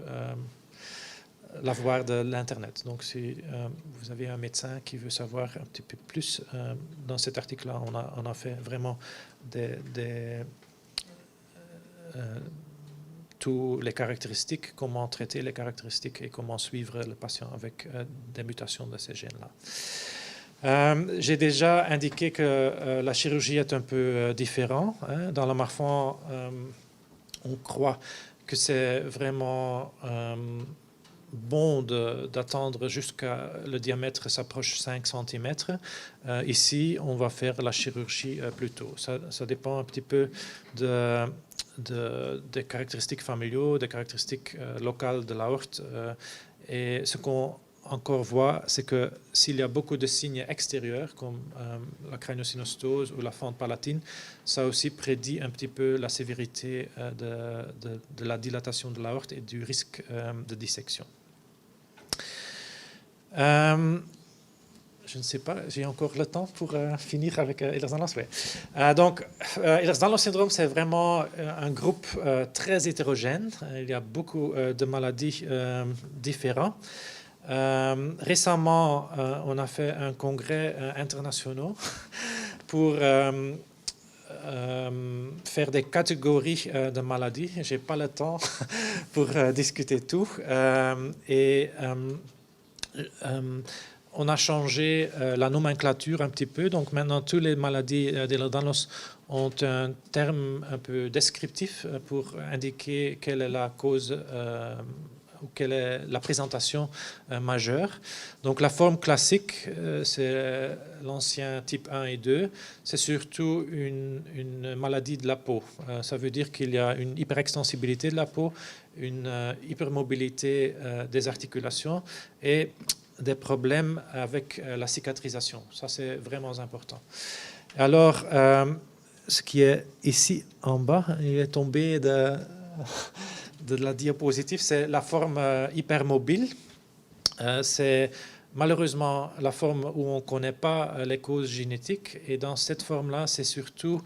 l'avoir de l'Internet. Donc si vous avez un médecin qui veut savoir un petit peu plus, dans cet article-là, on a fait vraiment toutes les caractéristiques, comment traiter les caractéristiques et comment suivre le patient avec des mutations de ces gènes-là. J'ai déjà indiqué que la chirurgie est un peu différente. Dans le Marfan, on croit que c'est vraiment bon d'attendre jusqu'à le diamètre s'approche 5 cm. Ici, on va faire la chirurgie plus tôt. Ça dépend un petit peu des caractéristiques familiaux, des caractéristiques locales de l'aorte. Et ce qu'on encore voit, c'est que s'il y a beaucoup de signes extérieurs, comme la crâniosynostosie ou la fente palatine, ça aussi prédit un petit peu la sévérité de la dilatation de l'aorte et du risque de dissection. Je ne sais pas, j'ai encore le temps pour finir avec Ehlers-Danlos. Oui. Donc, Ehlers-Danlos syndrome, c'est vraiment un groupe très hétérogène. Il y a beaucoup de maladies différentes. Récemment, on a fait un congrès international pour faire des catégories de maladies. Je n'ai pas le temps pour discuter tout. On a changé la nomenclature un petit peu. Donc maintenant, toutes les maladies d'Ehlers-Danlos ont un terme un peu descriptif pour indiquer quelle est la cause ou quelle est la présentation majeure. Donc la forme classique, c'est l'ancien type 1 et 2. C'est surtout une maladie de la peau. Ça veut dire qu'il y a une hyperextensibilité de la peau, une hypermobilité des articulations et des problèmes avec la cicatrisation. Ça, c'est vraiment important. Alors, ce qui est ici en bas, il est tombé de la diapositive, c'est la forme hypermobile. C'est malheureusement la forme où on ne connaît pas les causes génétiques. Et dans cette forme-là, c'est surtout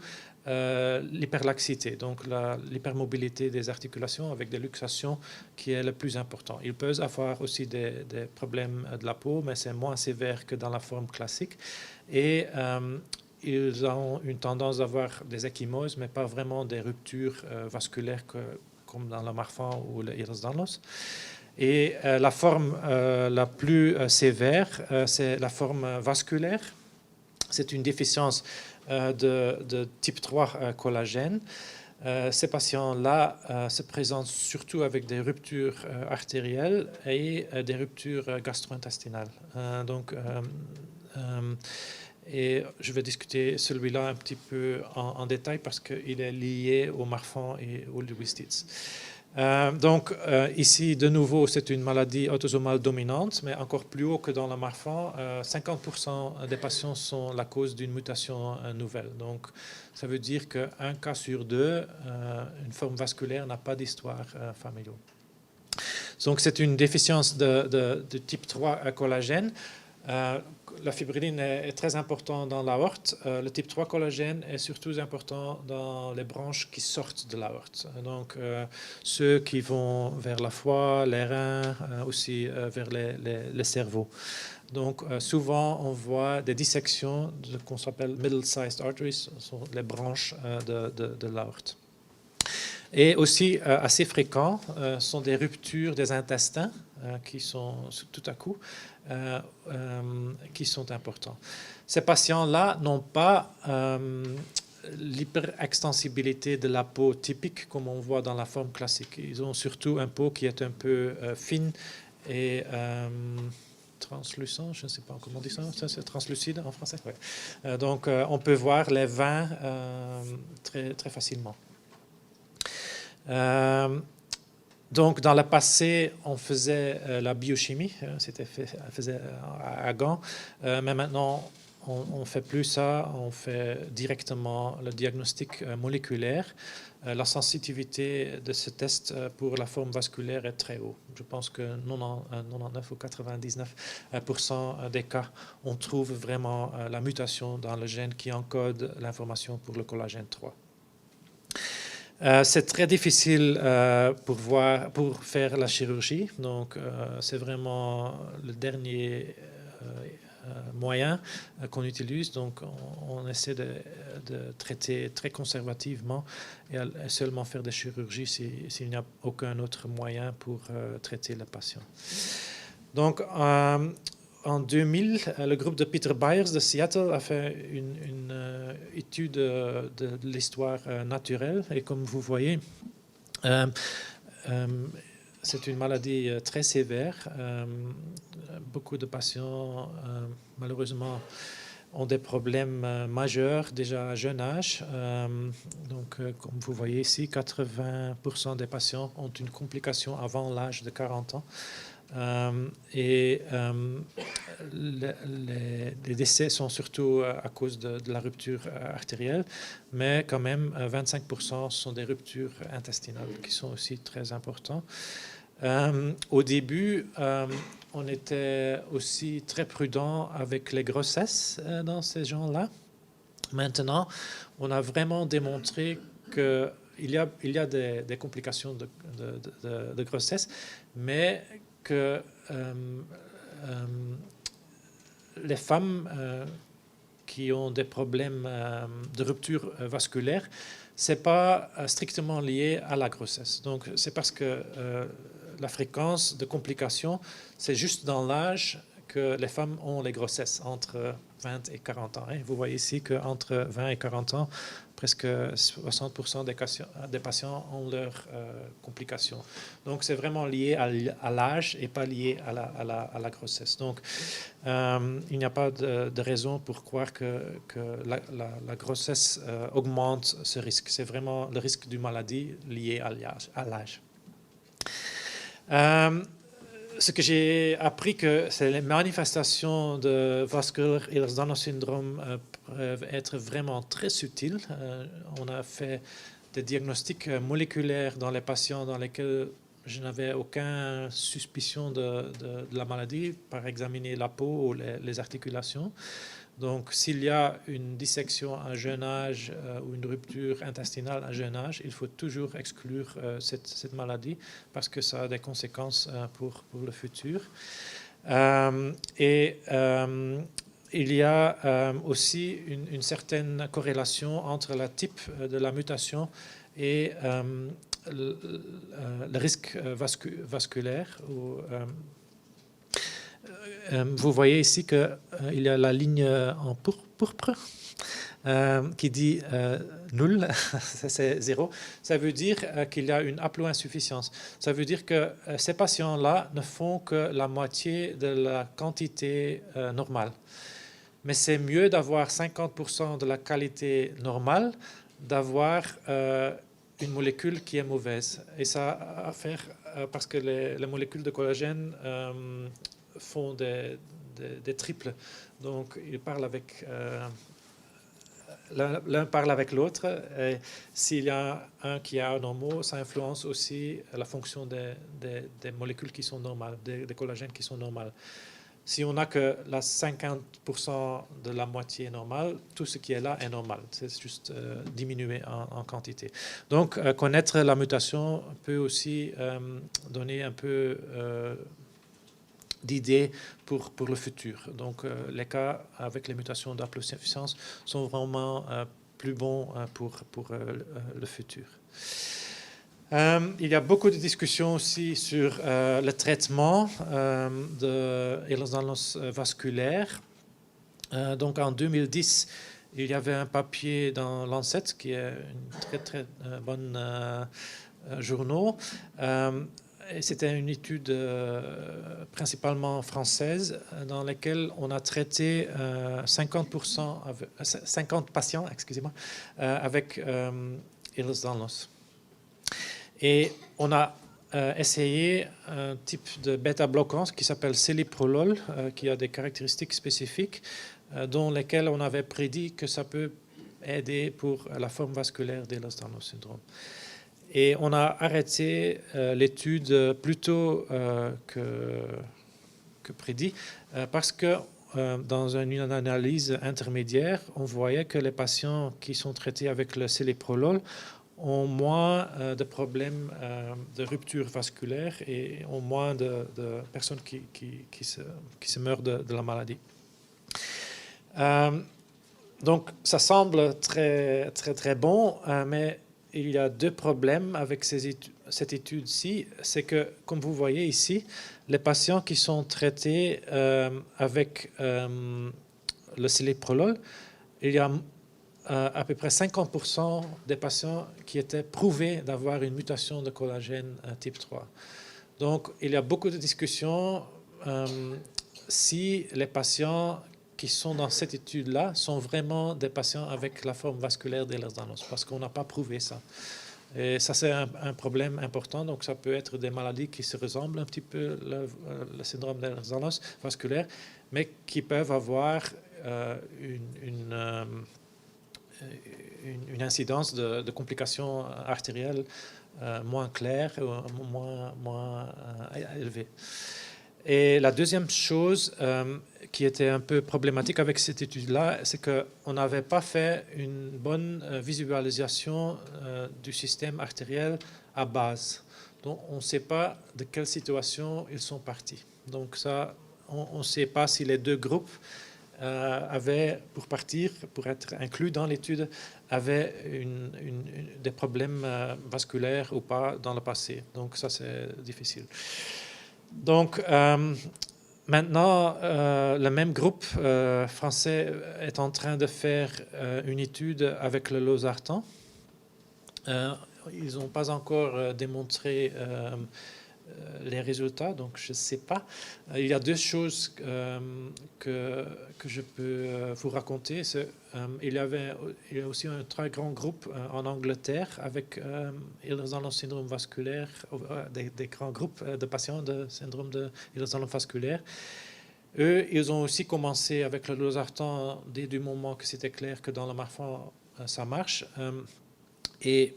l'hyperlaxité, donc l'hypermobilité des articulations avec des luxations qui est le plus important. Ils peuvent avoir aussi des problèmes de la peau, mais c'est moins sévère que dans la forme classique. Et ils ont une tendance à avoir des ecchymoses, mais pas vraiment des ruptures vasculaires comme dans la Marfan ou le Ehlers-Danlos. Et la forme la plus sévère, c'est la forme vasculaire. C'est une déficience de type 3 collagène. Ces patients-là se présentent surtout avec des ruptures artérielles et des ruptures gastro-intestinales. Et je vais discuter celui-là un petit peu en détail parce qu'il est lié au Marfan et au Lewy-Stitz. Ici, de nouveau, c'est une maladie autosomale dominante, mais encore plus haut que dans le Marfan. 50% des patients sont la cause d'une mutation nouvelle. Donc, ça veut dire qu'un cas sur deux, une forme vasculaire n'a pas d'histoire familiale. Donc, c'est une déficience de type 3 collagène. La fibrilline est très importante dans l'aorte. Le type 3 collagène est surtout important dans les branches qui sortent de l'aorte. Donc, ceux qui vont vers la foie, les reins, aussi vers les cerveaux. Donc, souvent, on voit des dissections de qu'on s'appelle middle-sized arteries, ce sont les branches de l'aorte. Et aussi, assez fréquents, sont des ruptures des intestins qui sont tout à coup qui sont importants. Ces patients-là n'ont pas l'hyperextensibilité de la peau typique comme on voit dans la forme classique. Ils ont surtout un peau qui est un peu fine et translucent, je ne sais pas comment on dit ça, c'est translucide en français. Ouais. Donc on peut voir les veins très, très facilement. Donc, dans le passé, on faisait la biochimie, c'était faisait à Gand, mais maintenant, on ne fait plus ça, on fait directement le diagnostic moléculaire. La sensitivité de ce test pour la forme vasculaire est très haute. Je pense que 99 ou 99% des cas, on trouve vraiment la mutation dans le gène qui encode l'information pour le collagène 3. C'est très difficile pour faire la chirurgie, donc c'est vraiment le dernier moyen qu'on utilise. Donc on essaie de traiter très conservativement et seulement faire des chirurgies s'il n'y a aucun autre moyen pour traiter le patient. Donc en 2000, le groupe de Peter Byers de Seattle a fait une étude de l'histoire naturelle. Et comme vous voyez, c'est une maladie très sévère. Beaucoup de patients, malheureusement, ont des problèmes majeurs déjà à jeune âge. Donc, comme vous voyez ici, 80% des patients ont une complication avant l'âge de 40 ans. Les décès sont surtout à cause de la rupture artérielle, mais quand même 25% sont des ruptures intestinales qui sont aussi très importantes. Au début, on était aussi très prudent avec les grossesses dans ces gens-là. Maintenant, on a vraiment démontré qu'il y a des complications de grossesse, mais que les femmes qui ont des problèmes de rupture vasculaire, ce n'est pas strictement lié à la grossesse. Donc, c'est parce que la fréquence de complications, c'est juste dans l'âge que les femmes ont les grossesses, entre 20 et 40 ans. Vous voyez ici qu'entre 20 et 40 ans, presque 60% des patients ont leurs complications. Donc, c'est vraiment lié à l'âge et pas lié à la grossesse. Donc, il n'y a pas de raison pour croire que la grossesse augmente ce risque. C'est vraiment le risque d'une maladie lié à l'âge. Ce que j'ai appris, que c'est les manifestations de vascular Ehlers-Danlos syndrome peuvent être vraiment très subtiles. On a fait des diagnostics moléculaires dans les patients dans lesquels je n'avais aucune suspicion de la maladie, par examiner la peau ou les articulations. Donc, s'il y a une dissection à un jeune âge ou une rupture intestinale à un jeune âge, il faut toujours exclure cette maladie parce que ça a des conséquences pour le futur. Il y a aussi une certaine corrélation entre le type de la mutation et le risque vasculaire. Vous voyez ici qu'il y a la ligne en pourpre qui dit nul, c'est 0. Ça veut dire qu'il y a une haploinsuffisance. Ça veut dire que ces patients-là ne font que la moitié de la quantité normale. Mais c'est mieux d'avoir 50% de la qualité normale, d'avoir une molécule qui est mauvaise. Et ça a à faire parce que les molécules de collagène font des triples. Donc, ils parlent avec... l'un parle avec l'autre. S'il y a un qui a un homo, ça influence aussi la fonction des molécules qui sont normales, des collagènes qui sont normales. Si on n'a que la 50% de la moitié normale, tout ce qui est là est normal. C'est juste diminué en quantité. Donc, connaître la mutation peut aussi donner un peu d'idées pour le futur. Donc, les cas avec les mutations d'haploinsuffisance sont vraiment plus bons pour le futur. Il y a beaucoup de discussions aussi sur le traitement de Ehlers-Danlos vasculaire. Donc, en 2010, il y avait un papier dans Lancet, qui est une très, très bonne journal. C'était une étude principalement française dans laquelle on a traité 50 patients avec Ehlers-Danlos. Et on a essayé un type de bêta-bloquant qui s'appelle celiprolol, qui a des caractéristiques spécifiques, dont lesquelles on avait prédit que ça peut aider pour la forme vasculaire d'Ehlers-Danlos syndrome. Et on a arrêté l'étude plus tôt que prédit, parce que dans une analyse intermédiaire, on voyait que les patients qui sont traités avec le celiprolol ont moins de problèmes de rupture vasculaire et ont moins de personnes qui se meurent de la maladie. Donc, ça semble très, très, très bon, mais il y a deux problèmes avec cette étude-ci. C'est que, comme vous voyez ici, les patients qui sont traités avec le celiprolol, il y a à peu près 50% des patients qui étaient prouvés d'avoir une mutation de collagène type 3. Donc, il y a beaucoup de discussions si les patients qui sont dans cette étude-là sont vraiment des patients avec la forme vasculaire d'Ehlers-Danlos, parce qu'on n'a pas prouvé ça. Et ça, c'est un problème important. Donc, ça peut être des maladies qui se ressemblent un petit peu, le syndrome d'Ehlers-Danlos vasculaire, mais qui peuvent avoir une incidence de complications artérielles moins claires, moins élevées. Et la deuxième chose qui était un peu problématique avec cette étude-là, c'est qu'on n'avait pas fait une bonne visualisation du système artériel à base. Donc, on ne sait pas de quelle situation ils sont partis. Donc, ça, on ne sait pas si les deux groupes avaient, pour partir, pour être inclus dans l'étude, avaient des problèmes vasculaires ou pas dans le passé. Donc, ça, c'est difficile. Donc, maintenant, le même groupe français est en train de faire une étude avec le losartan. Ils n'ont pas encore démontré les résultats, donc je ne sais pas. Il y a deux choses que je peux vous raconter. Il y a aussi un très grand groupe en Angleterre avec Ehlers-Danlos syndrome vasculaire, des grands groupes de patients de syndrome de Ehlers-Danlos vasculaire. Eux, ils ont aussi commencé avec le losartan dès du moment que c'était clair que dans le Marfan, ça marche. Et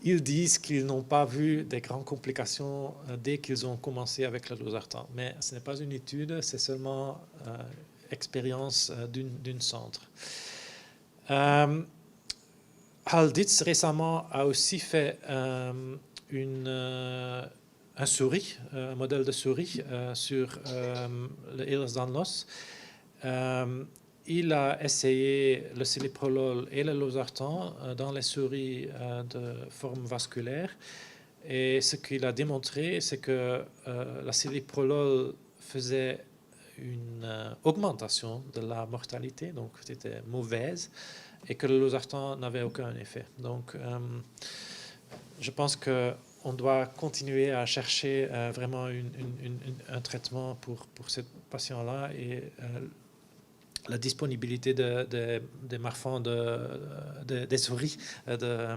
ils disent qu'ils n'ont pas vu des grandes complications dès qu'ils ont commencé avec le losartan. Mais ce n'est pas une étude, c'est seulement expérience d'une centre. Halditz récemment a aussi fait un souris, un modèle de souris sur le Ehlers-Danlos. Il a essayé le céliprolol et le losartan dans les souris de forme vasculaire. Et ce qu'il a démontré, c'est que la céliprolol faisait une augmentation de la mortalité, donc c'était mauvaise, et que le losartan n'avait aucun effet. Donc, je pense qu'on doit continuer à chercher vraiment un traitement pour ce patient-là et la disponibilité des marfands des souris de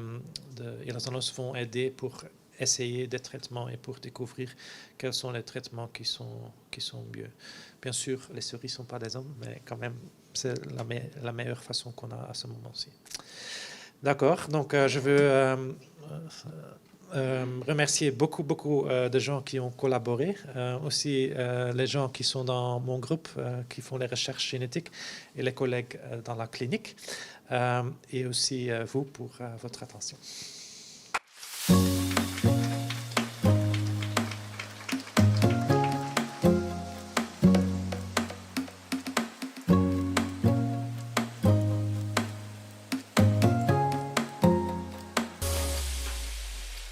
Ehlers-Danlos vont aider pour essayer des traitements et pour découvrir quels sont les traitements qui sont mieux. Bien sûr, les souris ne sont pas des hommes, mais quand même, c'est la meilleure façon qu'on a à ce moment-ci. D'accord, donc je veux remercier beaucoup de gens qui ont collaboré, aussi les gens qui sont dans mon groupe, qui font les recherches génétiques, et les collègues dans la clinique, et aussi vous pour votre attention.